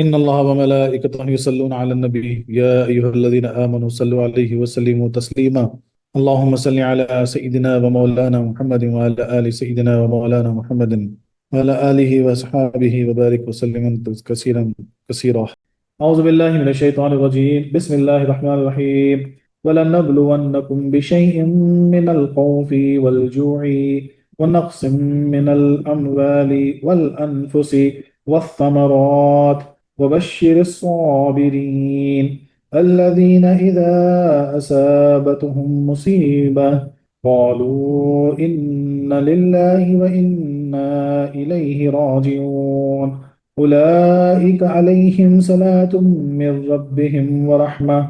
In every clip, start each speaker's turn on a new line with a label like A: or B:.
A: إن الله وملائكته يصلون على النبي يا أيها الذين آمنوا صلوا عليه وسلموا تسليما. اللهم صل على سيدنا ومولانا محمد وعلى آل سيدنا ومولانا محمد وعلى آله وأصحابه وبارك وسلم كثيرا كثيرا. أعوذ بالله من الشيطان الرجيم. بسم الله الرحمن الرحيم. ولنبلونكم بشيء من الخوف والجوع ونقص من الأموال والأنفس والثمرات وبشر الصابرين الذين إذا أصابتهم مصيبة قالوا إنا لله وإنا إليه راجعون أولئك عليهم صلاة من ربهم ورحمة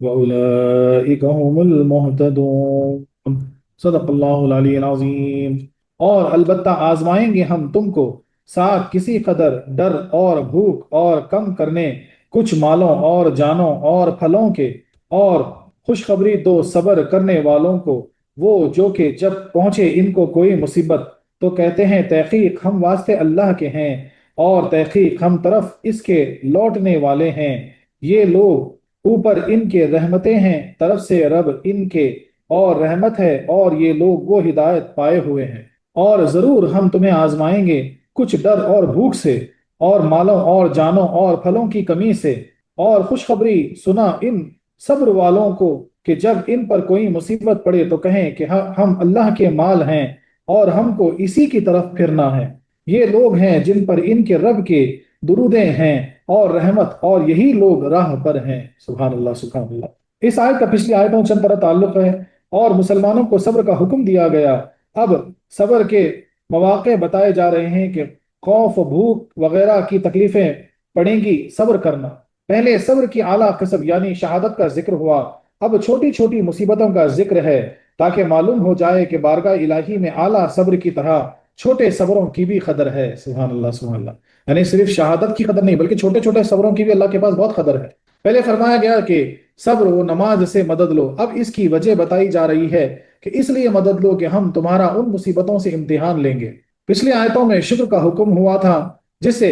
A: وأولئك هم المهتدون. صدق اللہ العلی العظیم. اور البتہ آزمائیں گے ہم تم کو ساتھ کسی قدر ڈر اور بھوک اور کم کرنے کچھ مالوں اور جانوں اور پھلوں کے، اور خوشخبری دو صبر کرنے والوں کو، وہ جو کہ جب پہنچے ان کو کوئی مصیبت تو کہتے ہیں تحقیق ہم واسطے اللہ کے ہیں اور تحقیق ہم طرف اس کے لوٹنے والے ہیں. یہ لوگ اوپر ان کے رحمتیں ہیں، طرف سے رب ان کے اور رحمت ہے، اور یہ لوگ وہ ہدایت پائے ہوئے ہیں. اور ضرور ہم تمہیں آزمائیں گے کچھ ڈر اور بھوک سے، اور مالوں اور جانوں اور پھلوں کی کمی سے، اور خوشخبری سنا ان صبر والوں کو کہ جب ان پر کوئی مصیبت پڑے تو کہیں کہ ہم اللہ کے مال ہیں اور ہم کو اسی کی طرف پھرنا ہے. یہ لوگ ہیں جن پر ان کے رب کے درودیں ہیں اور رحمت، اور یہی لوگ راہ پر ہیں. سبحان اللہ سبحان اللہ. اس آیت کا پچھلی آیتوں چند طرح تعلق ہے، اور مسلمانوں کو صبر کا حکم دیا گیا. اب صبر کے مواقع بتائے جا رہے ہیں کہ خوف، بھوک وغیرہ کی تکلیفیں پڑیں گی، صبر کرنا. پہلے صبر کی اعلیٰ قسم یعنی شہادت کا ذکر ہوا، اب چھوٹی چھوٹی مصیبتوں کا ذکر ہے تاکہ معلوم ہو جائے کہ بارگاہ الہی میں اعلیٰ صبر کی طرح چھوٹے صبروں کی بھی قدر ہے. سبحان اللہ سبحان اللہ. یعنی صرف شہادت کی قدر نہیں بلکہ چھوٹے چھوٹے صبروں کی بھی اللہ کے پاس بہت قدر ہے. پہلے فرمایا گیا کہ صبر و نماز سے مدد لو، اب اس کی وجہ بتائی جا رہی ہے کہ اس لیے مدد لو کہ ہم تمہارا ان مصیبتوں سے امتحان لیں گے. پچھلی آیتوں میں شکر کا حکم ہوا تھا جس سے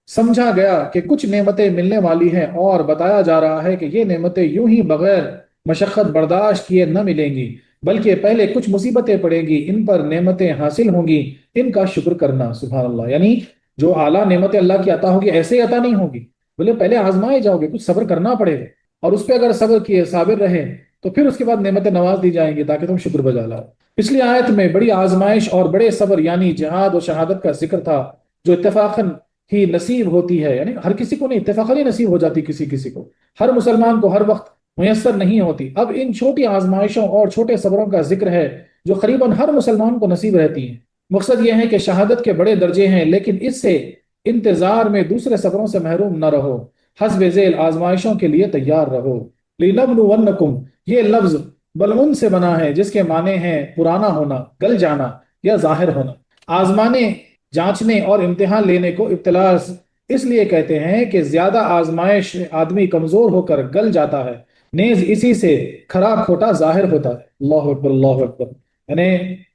A: سمجھا گیا کہ کچھ نعمتیں ملنے والی ہیں، اور بتایا جا رہا ہے کہ یہ نعمتیں یوں ہی بغیر مشقت برداشت کیے نہ ملیں گی، بلکہ پہلے کچھ مصیبتیں پڑیں گی، ان پر نعمتیں حاصل ہوں گی، ان کا شکر کرنا. سبحان اللہ. یعنی جو اعلیٰ نعمتیں اللہ کی عطا ہوگی ایسے ہی عطا نہیں ہوگی، بولے پہلے آزمائے جاؤ گے، کچھ صبر کرنا پڑے گا، اور اس پہ اگر صبر کیے صابر رہے تو پھر اس کے بعد نعمتیں نواز دی جائیں گی تاکہ تم شکر بجا لاؤ. پچھلی آیت میں بڑی آزمائش اور بڑے صبر یعنی جہاد و شہادت کا ذکر تھا، جو اتفاقاً ہی نصیب ہوتی ہے. یعنی ہر کسی کو نہیں، اتفاقاً ہی نصیب ہو جاتی کسی کسی کو، ہر مسلمان کو ہر وقت میسر نہیں ہوتی. اب ان چھوٹی آزمائشوں اور چھوٹے صبروں کا ذکر ہے جو قریباً ہر مسلمان کو نصیب رہتی ہیں. مقصد یہ ہے کہ شہادت کے بڑے درجے ہیں، لیکن اس سے انتظار میں دوسرے صبروں سے محروم نہ رہو، حسب ذیل آزمائشوں کے لیے تیار رہو. لِنَبْلُوَنَّكُمْ یہ لفظ بلغن سے بنا ہے جس کے معنی ہیں پرانا ہونا، گل جانا یا ظاہر ہونا. آزمانے، جانچنے اور امتحان لینے کو ابتلا اس لیے کہتے ہیں کہ زیادہ آزمائش آدمی کمزور ہو کر گل جاتا ہے، نیز اسی سے کھرا کھوٹا ظاہر ہوتا ہے. اللہ اکبر اللہ اکبر. یعنی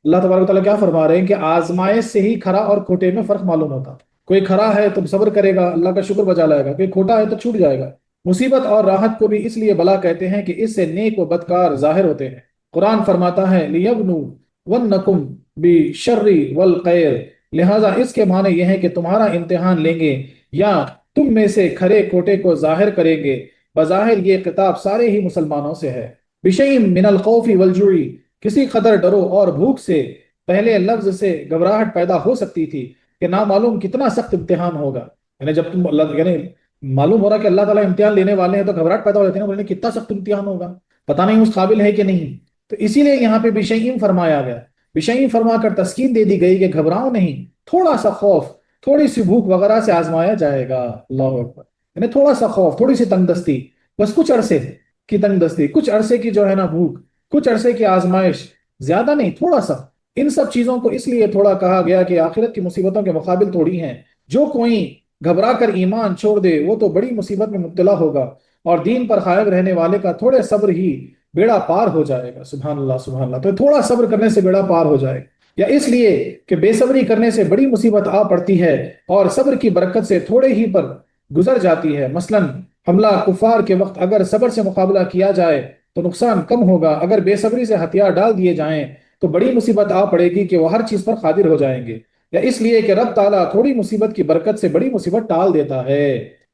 A: اللہ تبارک و تعالیٰ کیا فرما رہے ہیں کہ آزمائش سے ہی کھرا اور کھوٹے میں فرق معلوم ہوتا. کوئی کھرا ہے تو صبر کرے گا، اللہ کا شکر بجا لائے گا، کوئی کھوٹا ہے تو چھوٹ جائے گا. مصیبت اور راحت کو بھی اس لیے بلا کہتے ہیں کہ اس سے نیک و بدکار ظاہر ہوتے ہیں. قرآن فرماتا ہے لِيَبْلُوَنَّكُمْ بِالشَّرِّ وَالْخَيْرِ، لہٰذا اس کے معنی یہ ہے کہ تمہارا امتحان لیں گے یا تم میں سے کھرے کھوٹے کو ظاہر کریں گے. بظاہر یہ خطاب سارے ہی مسلمانوں سے ہے. بِشَيْءٍ مِّنَ الْخَوْفِ وَالْجُوعِ کسی قدر ڈرو اور بھوک سے. پہلے لفظ سے گھبراہٹ پیدا ہو سکتی تھی کہ نامعلوم کتنا سخت امتحان ہوگا. یعنی جب تم یعنی معلوم ہو رہا کہ اللہ تعالیٰ امتحان لینے والے ہیں تو گھبراہٹ پیدا ہو جاتی ہے نا، بولے کتنا سخت امتحان ہوگا، پتہ نہیں اس قابل ہے کہ نہیں. تو اسی لیے یہاں پہ بِشَيْءٍ فرمایا گیا، بِشَيْءٍ فرما کر تسکین دے دی گئی کہ گھبراؤ نہیں، تھوڑا سا خوف، تھوڑی سی بھوک وغیرہ سے آزمایا جائے گا. اللہ اکبر. یعنی تھوڑا سا خوف، تھوڑی سی تنگ دستی، بس کچھ عرصے کی تنگ دستی، کچھ عرصے کی جو ہے نا بھوک، کچھ عرصے کی آزمائش، زیادہ نہیں، تھوڑا سا. ان سب چیزوں کو اس لیے تھوڑا کہا گیا کہ آخرت کی مصیبتوں کے مقابل تھوڑی ہیں. جو کوئی گھبرا کر ایمان چھوڑ دے وہ تو بڑی مصیبت میں مبتلا ہوگا، اور دین پر قائم رہنے والے کا تھوڑے صبر ہی بیڑا پار ہو جائے گا. سبحان اللہ سبحان اللہ. تو تھوڑا صبر کرنے سے بیڑا پار ہو جائے گا، یا اس لیے کہ بے صبری کرنے سے بڑی مصیبت آ پڑتی ہے، اور صبر کی برکت سے تھوڑے ہی پر گزر جاتی ہے۔ مثلاً حملہ کفار کے وقت اگر صبر سے مقابلہ کیا جائے تو نقصان کم ہوگا، اگر بے صبری سے ہتھیار ڈال دیے جائیں تو بڑی مصیبت آ پڑے گی کہ وہ ہر چیز پر قادر ہو جائیں گے، یا اس لیے کہ رب تعالیٰ تھوڑی مصیبت کی برکت سے بڑی مصیبت ٹال دیتا ہے۔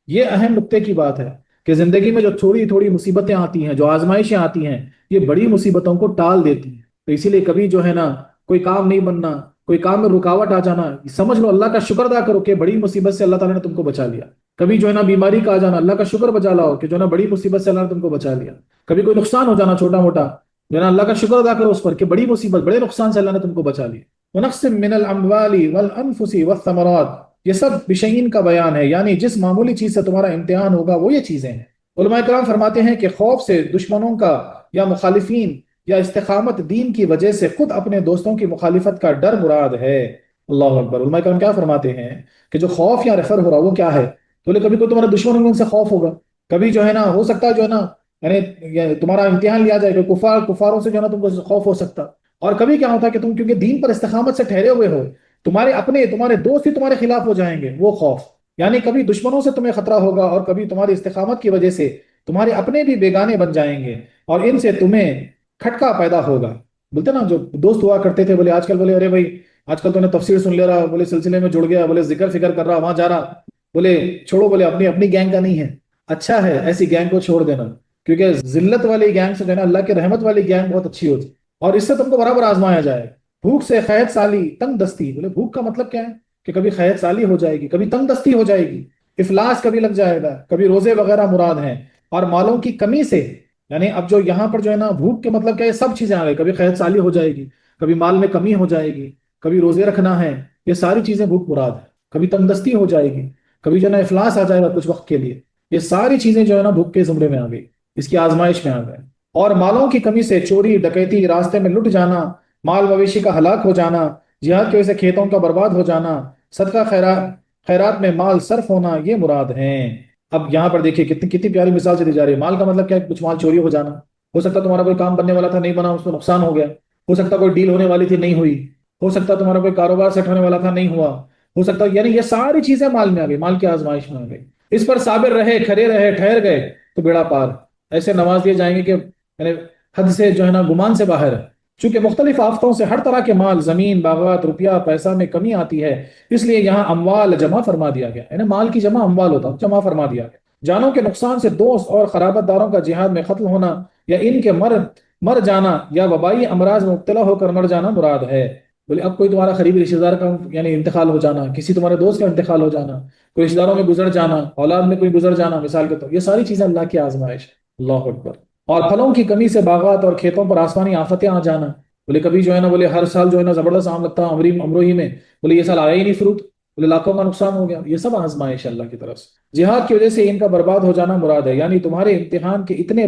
A: یہ اہم نقطے کی بات ہے کہ زندگی میں جو تھوڑی تھوڑی مصیبتیں آتی ہیں، جو آزمائشیں آتی ہیں، یہ بڑی مصیبتوں کو ٹال دیتی ہیں۔ تو اسی لیے کبھی جو ہے نا کوئی کام نہیں بننا، کوئی کام میں رکاوٹ آ جانا، سمجھ لو اللہ کا شکر ادا کرو کہ بڑی مصیبت سے اللہ تعالیٰ نے تم کو بچا لیا۔ کبھی جو ہے نا بیماری کا آ جانا، اللہ کا شکر بجا لاؤ کہ جو ہے نا بڑی مصیبت سے اللہ نے تم کو بچا لیا۔ کبھی کوئی نقصان ہو جانا چھوٹا موٹا، جو ہے نا اللہ کا شکر ادا کرو اس پر کہ بڑی مصیبت، بڑے نقصان سے اللہ نے تم کو بچا لیا۔ وَنَقْصٍ مِّنَ الْأَمْوَالِ وَالْأَنفُسِ وَالثَّمَرَاتِ، یہ سب بشعین کا بیان ہے، یعنی جس معمولی چیز سے تمہارا امتحان ہوگا وہ یہ چیزیں ہیں۔ علماء کرام فرماتے ہیں کہ خوف سے دشمنوں کا یا مخالفین یا استقامت دین کی وجہ سے خود اپنے دوستوں کی مخالفت کا ڈر مراد ہے۔ اللہ اکبر۔ علماء کرام کیا فرماتے ہیں کہ جو خوف یا ریفر ہو رہا وہ کیا ہے؟ تو کبھی کوئی تمہارا دشمن ہوگا ان سے خوف ہوگا، کبھی جو ہے نا ہو سکتا ہے جو ہے نا یعنی تمہارا امتحان لیا جائے کہ کفاروں سے جو ہے نا تم کو خوف ہو سکتا، اور کبھی کیا ہوتا ہے کہ تم کیونکہ دین پر استقامت سے ٹھہرے ہوئے ہو، تمہارے دوست ہی تمہارے خلاف ہو جائیں گے، وہ خوف۔ یعنی کبھی دشمنوں سے تمہیں خطرہ ہوگا اور کبھی تمہاری استقامت کی وجہ سے تمہارے اپنے بھی بیگانے بن جائیں گے اور ان سے تمہیں کھٹکا پیدا ہوگا۔ بولتے نا جو دوست ہوا کرتے تھے، بولے آج کل بولے ارے بھائی آج کل تو نے تفسیر سن لے رہا، بولے سلسلے میں جڑ گیا، بولے ذکر فکر کر رہا، وہاں جا رہا، بولے چھوڑو، بولے اپنی اپنی گینگ کا نہیں ہے، اچھا ہے ایسی گینگ کو چھوڑ دینا، کیونکہ ذلت والی گینگ سے جو ہے نا اللہ کی رحمت والی گینگ بہت اچھی ہوتی، اور اس سے تم کو برابر آزمایا جائے۔ بھوک سے قحط سالی تنگ دستی، بولے بھوک کا مطلب کیا ہے کہ کبھی قحط سالی ہو جائے گی، کبھی تنگ دستی ہو جائے گی، افلاس کبھی لگ جائے گا، کبھی روزے وغیرہ مراد ہیں، اور مالوں کی کمی سے، یعنی اب جو یہاں پر جو ہے نا بھوک کے مطلب کیا ہے، سب چیزیں آ گئی، کبھی قحط سالی ہو جائے گی، کبھی مال میں کمی ہو جائے گی، کبھی روزے رکھنا ہے، یہ ساری چیزیں بھوک مراد ہے، کبھی تنگ دستی ہو جائے گی، کبھی جو ہے نا افلاس آ جائے گا کچھ وقت کے لیے، یہ ساری چیزیں جو ہے نا بھوک کے زمرے میں آ گئی، اس کی آزمائش میں آ گئے۔ اور مالوں کی کمی سے چوری ڈکیتی، راستے میں لٹ جانا، مال مویشی کا ہلاک ہو جانا، جہاد کی وجہ سے کھیتوں کا برباد ہو جانا، صدقہ خیرات میں مال صرف ہونا، یہ مراد ہیں۔ اب یہاں پر دیکھیے کتنی کتنی پیاری مثال سے دی جا رہی ہے۔ مال کا مطلب کیا ہے؟ کچھ مال چوری ہو جانا، ہو سکتا تمہارا کوئی کام بننے والا تھا نہیں بنا، اس میں نقصان ہو گیا، ہو سکتا کوئی ڈیل ہونے والی تھی نہیں ہوئی، ہو سکتا تمہارا کوئی کاروبار سیٹ ہونے والا تھا نہیں ہوا، ہو سکتا، یعنی یہ ساری چیزیں مال میں آ گئی، مال کی آزمائش میں آ گئی، اس پر صابر رہے، کھڑے رہے، ٹھہر گئے تو بیڑا پار، ایسے نواز دیے جائیں گے کہ یعنی حد سے جو ہے نا گمان سے باہر ہے۔ چونکہ مختلف آفتوں سے ہر طرح کے مال، زمین، باغات، روپیہ پیسہ میں کمی آتی ہے، اس لیے یہاں اموال جمع فرما دیا گیا، یعنی مال کی جمع اموال ہوتا، جمع فرما دیا گیا۔ جانوں کے نقصان سے دوست اور قرابت داروں کا جہاد میں قتل ہونا، یا ان کے مر جانا، یا وبائی امراض میں مبتلا ہو کر مر جانا مراد ہے۔ بولے اب کوئی تمہارا قریبی رشتہ دار کا یعنی انتقال ہو جانا، کسی تمہارے دوست کا انتقال ہو جانا، کوئی رشتہ داروں میں گزر جانا، اولاد میں کوئی گزر جانا مثال کے طور، یہ ساری چیزیں اللہ کی آزمائش ہے۔ اللہ اکبر۔ اور پھلوں کی کمی سے باغات اور کھیتوں پر آسمانی آفتیں آ جانا، بولے کبھی جو ہے نا بولے ہر سال جو ہے نا زبردست آم لگتا ہے امروہی میں، بولے یہ سال آیا ہی نہیں فروٹ، بولے لاکھوں کا نقصان ہو گیا، یہ سب آزمائش ہے اللہ کی طرف سے۔ جہاد کی وجہ سے ان کا برباد ہو جانا مراد ہے، یعنی تمہارے امتحان کے اتنے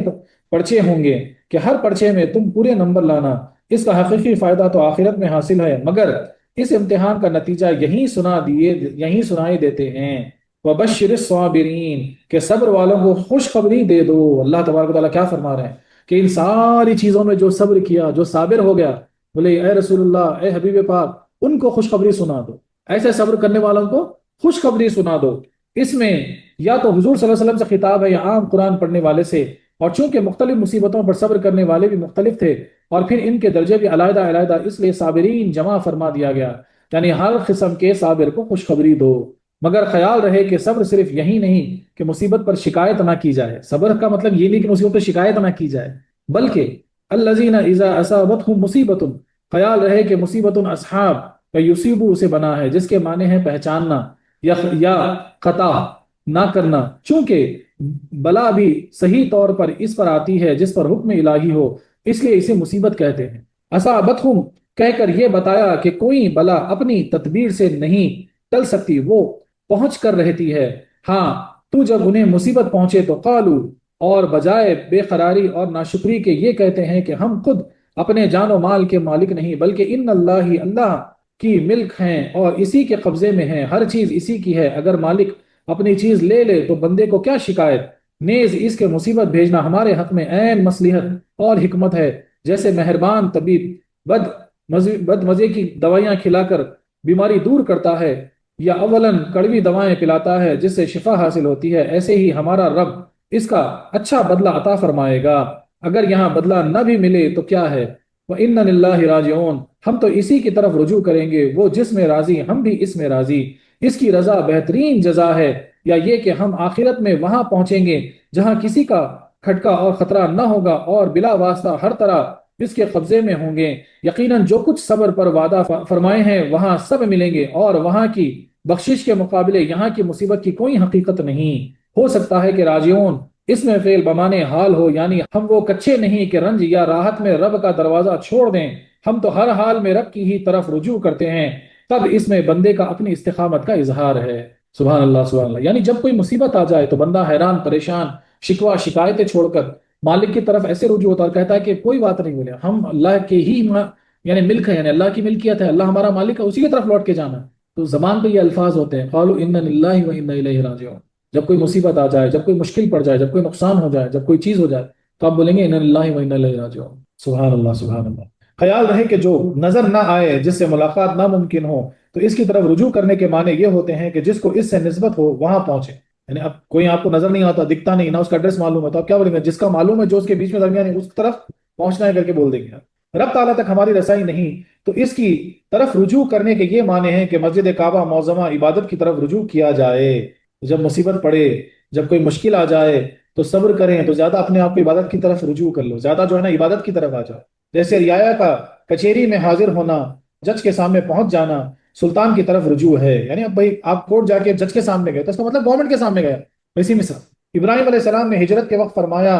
A: پرچے ہوں گے کہ ہر پرچے میں تم پورے نمبر لانا، اس کا حقیقی فائدہ تو آخرت میں حاصل ہے، مگر اس امتحان کا نتیجہ یہیں سنائی دیتے ہیں۔ وبشر الصابرین، کہ صبر والوں کو خوشخبری دے دو۔ اللہ تبارک و تعالیٰ کیا فرما رہے ہیں کہ ان ساری چیزوں میں جو صبر کیا، جو صابر ہو گیا، بولے اے رسول اللہ، اے حبیب پاک، ان کو خوشخبری سنا دو، ایسے صبر کرنے والوں کو خوشخبری سنا دو۔ اس میں یا تو حضور صلی اللہ علیہ وسلم سے خطاب ہے یا عام قرآن پڑھنے والے سے، اور چونکہ مختلف مصیبتوں پر صبر کرنے والے بھی مختلف تھے اور پھر ان کے درجے بھی علیحدہ علیحدہ، اس لیے صابرین جمع فرما دیا گیا، یعنی ہر قسم کے صابر کو خوشخبری دو۔ مگر خیال رہے کہ صبر صرف یہی نہیں کہ مصیبت پر شکایت نہ کی جائے، صبر کا مطلب یہ نہیں کہ مصیبت پر شکایت نہ کی جائے، بلکہ الذین اذا اصابتهم مصیبت، خیال رہے کہ مصیبت اصحاب کا یصیبو اسے بنا ہے، جس کے معنی ہے پہچاننا یا خطا نہ کرنا، چونکہ بلا بھی صحیح طور پر اس پر آتی ہے جس پر حکم الہی ہو، اس لیے اسے مصیبت کہتے ہیں۔ اصابتہم کہہ کر یہ بتایا کہ کوئی بلا اپنی تدبیر سے نہیں ٹل سکتی، وہ پہنچ کر رہتی ہے۔ ہاں تو جب انہیں مصیبت پہنچے تو قالو، اور بجائے بے قراری اور ناشکری کے یہ کہتے ہیں کہ ہم خود اپنے جان و مال کے مالک نہیں، بلکہ ان اللہ کی ملک ہیں اور اسی کے قبضے میں ہیں، ہر چیز اسی کی ہے، اگر مالک اپنی چیز لے لے تو بندے کو کیا شکایت، نیز اس کے مصیبت بھیجنا ہمارے حق میں عین مصلحت اور حکمت ہے، جیسے مہربان طبیب بد مزے کی دوائیاں کھلا کر بیماری دور کرتا ہے،
B: یا اولن کڑوی دوائیں پلاتا ہے جس سے شفا حاصل ہوتی ہے، ایسے ہی ہمارا رب اس کا اچھا بدلہ عطا فرمائے گا۔ اگر یہاں بدلہ نہ بھی ملے تو کیا ہے، وَإِنَّ لِلَّهِ راجعون، ہم تو اسی کی طرف رجوع کریں گے، وہ جس میں راضی ہم بھی اس میں راضی، اس کی رضا بہترین جزا ہے۔ یا یہ کہ ہم آخرت میں وہاں پہنچیں گے جہاں کسی کا کھٹکا اور خطرہ نہ ہوگا، اور بلا واسطہ ہر طرح اس کے قبضے میں ہوں گے۔ یقیناً جو کچھ صبر پر وعدہ فرمائے ہیں وہاں سب ملیں گے، اور وہاں کی بخشش کے مقابلے یہاں کی مصیبت کی کوئی حقیقت نہیں۔ ہو سکتا ہے کہ راجعون اس میں فعل بمانے حال ہو، یعنی ہم وہ کچے نہیں کہ رنج یا راحت میں رب کا دروازہ چھوڑ دیں، ہم تو ہر حال میں رب کی ہی طرف رجوع کرتے ہیں۔ تب اس میں بندے کا اپنی استقامت کا اظہار ہے۔ سبحان اللہ سبحان اللہ، یعنی جب کوئی مصیبت آ جائے تو بندہ حیران پریشان، شکوہ شکایتیں چھوڑ کر مالک کی طرف ایسے رجوع ہوتا ہے اور کہتا ہے کہ کوئی بات نہیں، بولے ہم اللہ کے ہی یعنی ملک ہے، یعنی اللہ کی ملکیت ہے، اللہ ہمارا مالک ہے، اسی کی طرف لوٹ کے جانا ہے۔ تو زبان پہ یہ الفاظ ہوتے ہیں، قالوا انا للہ و انا الیہ راجعون۔ جب کوئی مصیبت آ جائے، جب کوئی مشکل پڑ جائے، جب کوئی نقصان ہو جائے، جب کوئی چیز ہو جائے، تو آپ بولیں گے انا للہ و انا الیہ راجعون۔ سبحان اللہ سبحان اللہ۔ خیال رہے کہ جو نظر نہ آئے، جس سے ملاقات ناممکن ہو، تو اس کی طرف رجوع کرنے کے معنی یہ ہوتے ہیں کہ جس کو اس سے نسبت ہو وہاں پہنچے۔ یعنی اب کوئی آپ کو نظر نہیں آتا، دکھتا نہیں، نہ اس کا ایڈریس معلوم ہے، تو آپ کیا بولیں گے؟ جس کا معلوم ہے، جو اس کے بیچ میں درمیان ہے، اس طرف پہنچنا ہے کر کے بول دیں گے۔ رب تعالیٰ تک ہماری رسائی نہیں، تو اس کی طرف رجوع کرنے کے یہ معنی ہیں کہ مسجد کعبہ معظمہ عبادت کی طرف رجوع کیا جائے۔ جب مصیبت پڑے، جب کوئی مشکل آ جائے تو صبر کریں، تو زیادہ اپنے آپ کو عبادت کی طرف رجوع کر لو، زیادہ جو ہے نا عبادت کی طرف آ جاؤ۔ جیسے رعایا کا کچہری میں حاضر ہونا، جج کے سامنے پہنچ جانا، سلطان کی طرف رجوع ہے۔ یعنی اب بھائی آپ کورٹ جا کے جج کے سامنے گئے تو اس کا مطلب گورنمنٹ کے سامنے گیا۔ اسی مثال ابراہیم علیہ السلام نے ہجرت کے وقت فرمایا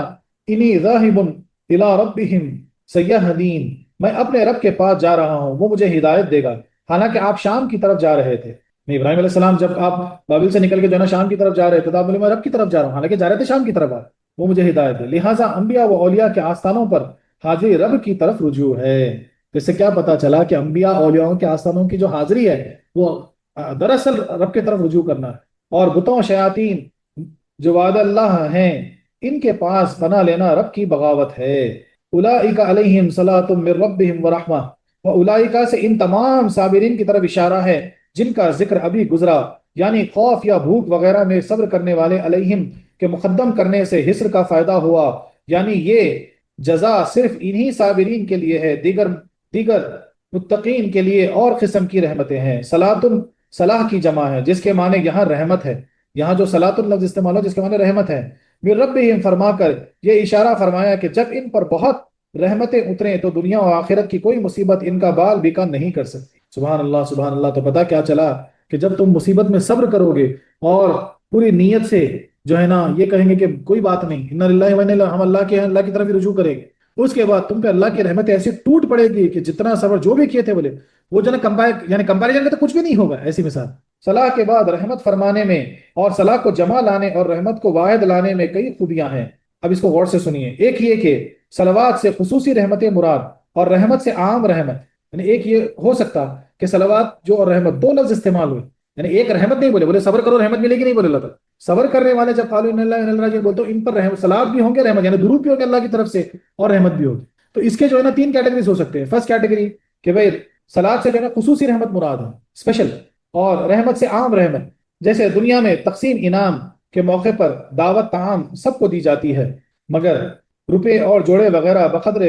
B: انی ذاہب الی ربہم سیہدین، میں اپنے رب کے پاس جا رہا ہوں، وہ مجھے ہدایت دے گا۔ حالانکہ آپ شام کی طرف جا رہے تھے۔ ابراہیم علیہ السلام جب آپ بابل سے نکل کے جو ہے نا شام کی طرف جا رہے تھے تو آپ بولے میں رب کی طرف جا رہا ہوں، حالانکہ جا رہے تھے شام کی طرف، وہ مجھے ہدایت دے۔ لہٰذا انبیاء و اولیاء کے آستانوں پر حاضری رب کی طرف رجوع ہے۔ اس سے کیا پتا چلا کہ انبیاء اولیاء کے آستانوں کی جو حاضری ہے وہ دراصل رب کی طرف رجوع کرنا ہے۔ اور بتوں شیاطین جو وعد اللہ ہیں، ان کے پاس پناہ لینا رب کی بغاوت ہے۔ اولئک علیہم صلاۃ من ربہم ورحمہ، اولئک سے ان تمام صابرین کی طرف اشارہ ہے جن کا ذکر ابھی گزرا، یعنی خوف یا بھوک وغیرہ میں صبر کرنے والے، علیہم کے مقدم کرنے سے حسر کا فائدہ ہوا، یعنی یہ جزا صرف انہی صابرین کے لیے ہے، دیگر متقین کے لیے اور قسم کی رحمتیں ہیں۔ صلاۃ صلاح کی جمع ہے جس کے معنی یہاں رحمت ہے، یہاں جو صلاۃ لفظ استعمال ہو جس کے معنی رحمت ہے۔ من ربہم فرما کر یہ اشارہ فرمایا کہ جب ان پر بہت رحمتیں اتریں تو دنیا و آخرت کی کوئی مصیبت ان کا بال بیکا نہیں کر سکتی۔ سبحان اللہ سبحان اللہ۔ تو پتہ کیا چلا کہ جب تم مصیبت میں صبر کرو گے اور پوری نیت سے جو ہے نا یہ کہیں گے کہ کوئی بات نہیں، انا للہ و انا الیہ، ہم اللہ کے ہیں، اللہ کی طرف ہی رجوع کریں گے، اس کے بعد تم پہ اللہ کی رحمت ایسی ٹوٹ پڑے گی کہ جتنا صبر جو بھی کیے تھے بولے وہ جو ہے یعنی کمپیریزن میں تو کچھ بھی نہیں ہوگا۔ ایسی مثال صلاح کے بعد رحمت فرمانے میں اور صلاح کو جمع لانے اور رحمت کو واحد لانے میں کئی خوبیاں ہیں۔ اب اس کو غور سے سنیے۔ ایک یہ کہ صلوات سے خصوصی رحمت مراد اور رحمت سے عام رحمت، یعنی ایک یہ ہو سکتا کہ صلوات جو اور رحمت دو لفظ استعمال ہوئے، یعنی ایک رحمت نہیں بولے صبر کرو رحمت ملے گی نہیں بولے اللہ تعالیٰ۔ صبر کرنے والے جب قالوا ان اللہ ان اللہ بولتے ان پر رحمت صلوات بھی ہوں گے، رحمت یعنی درود بھی ہوگا اللہ کی طرف سے اور رحمت بھی ہوگی۔ تو اس کے جو ہے نا تین کیٹیگریز ہو سکتے ہیں۔ فرسٹ کیٹیگری کہ بھائی صلوات سے جو ہے نا خصوصی رحمت مراد ہے، اسپیشل، اور رحمت سے عام رحمت، جیسے دنیا میں تقسیم انعام کے موقع پر دعوت طعام سب کو دی جاتی ہے مگر روپے اور جوڑے وغیرہ بقدر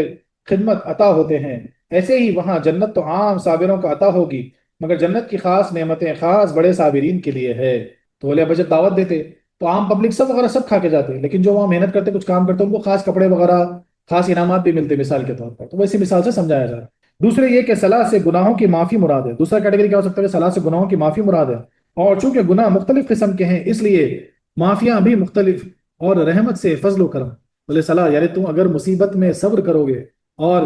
B: خدمت عطا ہوتے ہیں، ایسے ہی وہاں جنت تو عام صابروں کو عطا ہوگی مگر جنت کی خاص نعمتیں خاص بڑے صابرین کے لیے ہے۔ تو بولے بجٹ دعوت دیتے تو عام پبلک سب وغیرہ سب کھا کے جاتے، لیکن جو وہاں محنت کرتے کچھ کام کرتے ان کو خاص کپڑے وغیرہ خاص انعامات بھی ملتے مثال کے طور پر۔ تو ویسی مثال سے سمجھایا جا رہا ہے۔ دوسرے یہ کہ صلاح سے گناہوں کی معافی مراد ہے۔ دوسرا کیٹیگری کیا ہو سکتا ہے کہ صلاح سے گناہوں کی معافی مراد ہے، اور چونکہ گناہ مختلف قسم کے ہیں اس لیے معافیاں بھی مختلف، اور رحمت سے فضل و کرم۔ بولے صلاح یعنی تم اگر مصیبت میں صبر کرو گے اور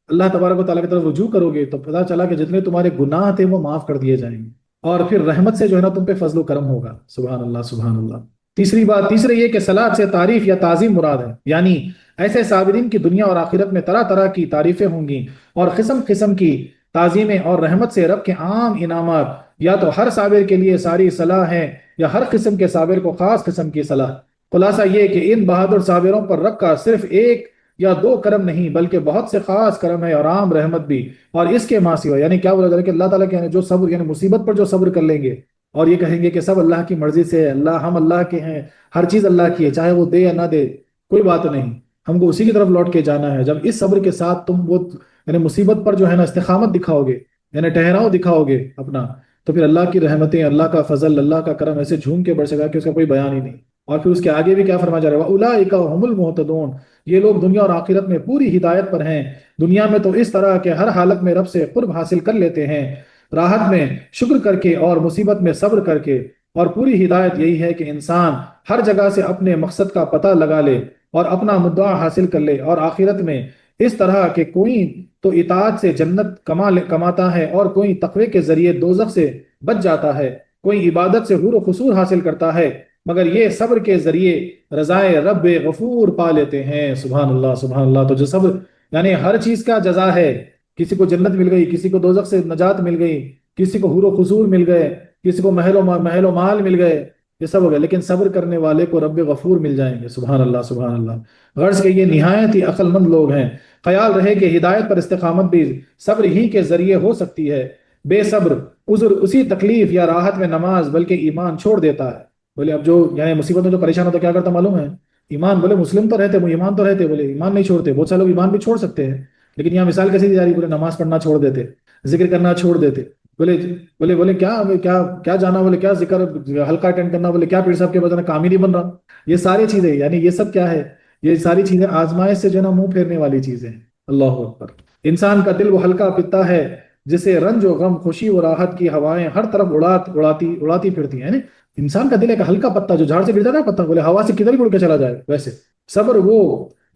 B: اللہ تبارک و تعالیٰ کی طرف رجوع کرو گے تو پتہ چلا کہ جتنے تمہارے گناہ تھے وہ معاف کر دیے جائیں گے، اور پھر رحمت سے جو ہے نا تم پہ فضل و کرم ہوگا۔ سبحان اللہ سبحان اللہ۔ تیسرے یہ کہ صلاح سے تعریف یا تعظیم مراد ہے، یعنی ایسے صابرین کی دنیا اور آخرت میں طرح طرح کی تعریفیں ہوں گی اور قسم قسم کی تعظیمیں، اور رحمت سے رب کے عام انعامات، یا تو ہر صابر کے لیے ساری صلاح ہیں یا ہر قسم کے صابر کو خاص قسم کی صلاح۔ خلاصہ یہ کہ ان بہادر صابروں پر رب کا صرف ایک یا دو کرم نہیں بلکہ بہت سے خاص کرم ہے اور عام رحمت بھی، اور اس کے ماں سوا، یعنی کیا بولا جائے کہ اللہ تعالیٰ کے جو صبر یعنی مصیبت پر جو صبر کر لیں گے اور یہ کہیں گے کہ سب اللہ کی مرضی سے ہے، اللہ ہم اللہ کے ہیں، ہر چیز اللہ کی ہے، چاہے وہ دے یا نہ دے کوئی بات نہیں، ہم کو اسی کی طرف لوٹ کے جانا ہے۔ جب اس صبر کے ساتھ تم وہ یعنی مصیبت پر جو ہے نا استقامت دکھاؤ گے، یعنی ٹھہراؤ دکھاؤ گے اپنا، تو پھر اللہ کی رحمتیں، اللہ کا فضل، اللہ کا کرم ایسے جھوم کے برسے گا کہ اس کا کوئی بیان ہی نہیں۔ اور پھر اس کے آگے بھی کیا فرمایا جا رہا ہے، اولئک هم المهتدون، یہ لوگ دنیا اور آخرت میں پوری ہدایت پر ہیں۔ دنیا میں تو اس طرح کے ہر حالت میں رب سے قرب حاصل کر لیتے ہیں، راحت میں شکر کر کے اور مصیبت میں صبر کر کے۔ اور پوری ہدایت یہی ہے کہ انسان ہر جگہ سے اپنے مقصد کا پتہ لگا لے اور اپنا مدعا حاصل کر لے، اور آخرت میں اس طرح کہ کوئی تو اطاعت سے جنت کماتا ہے، اور کوئی تقوی کے ذریعے دوزخ سے بچ جاتا ہے، کوئی عبادت سے حور و قصور حاصل کرتا ہے، مگر یہ صبر کے ذریعے رضائے رب غفور پا لیتے ہیں۔ سبحان اللہ سبحان اللہ۔ تو جو صبر یعنی ہر چیز کا جزا ہے، کسی کو جنت مل گئی، کسی کو دوزخ سے نجات مل گئی، کسی کو حور و قصور مل گئے، کسی کو محل و مال مل گئے، یہ سب ہو گیا، لیکن صبر کرنے والے کو رب غفور مل جائیں گے۔ سبحان اللہ سبحان اللہ۔ غرض کہ یہ نہایت ہی عقل مند لوگ ہیں۔ خیال رہے کہ ہدایت پر استقامت بھی صبر ہی کے ذریعے ہو سکتی ہے۔ بے صبر عذر اسی تکلیف یا راحت میں نماز بلکہ ایمان چھوڑ دیتا ہے۔ بولے اب جو یعنی مصیبت میں جو پریشان ہوتا کیا کرتا معلوم ہے؟ ایمان، بولے مسلم تو رہتے، وہ ایمان تو رہتے، بولے ایمان نہیں چھوڑتے۔ بہت سارے لوگ ایمان بھی چھوڑ سکتے ہیں، لیکن یہاں مثال کیسی دی جا رہی، بولے نماز پڑھنا چھوڑ دیتے، ذکر کرنا چھوڑ دیتے، بولے بولے بولے کیا کیا کیا جانا، بولے کیا ذکر ہلکا اٹینڈ کرنا، بولے کیا پیر صاحب کے بدن کام ہی نہیں بن رہا۔ یہ ساری چیزیں یعنی یہ سب کیا ہے، یہ ساری چیزیں آزمائش سے جو ہے نا منہ پھیرنے والی چیزیں ہیں۔ اللہ اکبر۔ انسان کا دل وہ ہلکا پتا ہے جسے رنج و غم، خوشی و راحت کی ہوائیں ہر طرف اڑاتی پھرتی ہیں۔ انسان کا دل ایک ہلکا پتا جو جھاڑ سے گر جاتا ہے پتا، بولے ہوا سے کدھر بھی اڑ کے چلا جائے، ویسے صبر وہ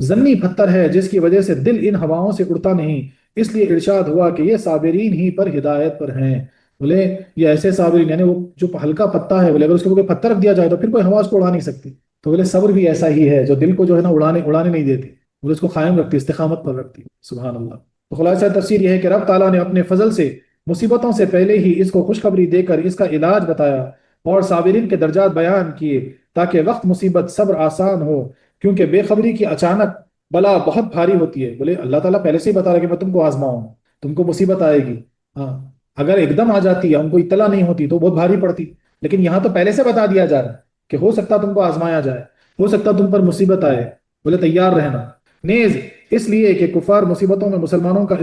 B: زنی پتھر ہے جس کی وجہ سے دل ان ہواؤں سے اڑتا نہیں، اس لیے ارشاد ہوا کہ یہ صابرین ہی پر ہدایت پر ہیں۔ بولے یہ ایسے صابرین یعنی وہ جو ہلکا پتا ہے، بولے اگر اس کے اوپر پتھر رکھ دیا جائے تو پھر کوئی ہوا اس کو اڑا نہیں سکتی۔ تو بولے صبر بھی ایسا ہی ہے جو دل کو جو ہے نا اڑانے نہیں دیتی، بولے اس کو قائم رکھتی، استقامت پر رکھتی۔ سبحان اللہ۔ تو خلاصہ تفسیر یہ ہے کہ رب تعالیٰ نے اپنے فضل سے مصیبتوں سے پہلے ہی اس کو خوشخبری دے کر اس کا علاج بتایا اور صابرین کے درجات بیان کیے تاکہ وقت مصیبت صبر آسان ہو، کیونکہ بے خبری کی اچانک بلا بہت بھاری ہوتی ہے۔ بولے اللہ تعالیٰ پہلے سے ہی بتا رہا ہے کہ میں تم کو آزماؤں، تم کو مصیبت آئے گی، ہاں اگر ایک دم آ جاتی ہے، ہم کو اطلاع نہیں ہوتی تو بہت بھاری پڑتی، لیکن یہاں تو پہلے سے بتا دیا جا رہا ہے کہ ہو سکتا تم کو آزمایا جائے، ہو سکتا تم پر مصیبت آئے، بولے تیار رہنا۔ نیز اس لیے کہ کفار مصیبتوں میں مسلمانوں کا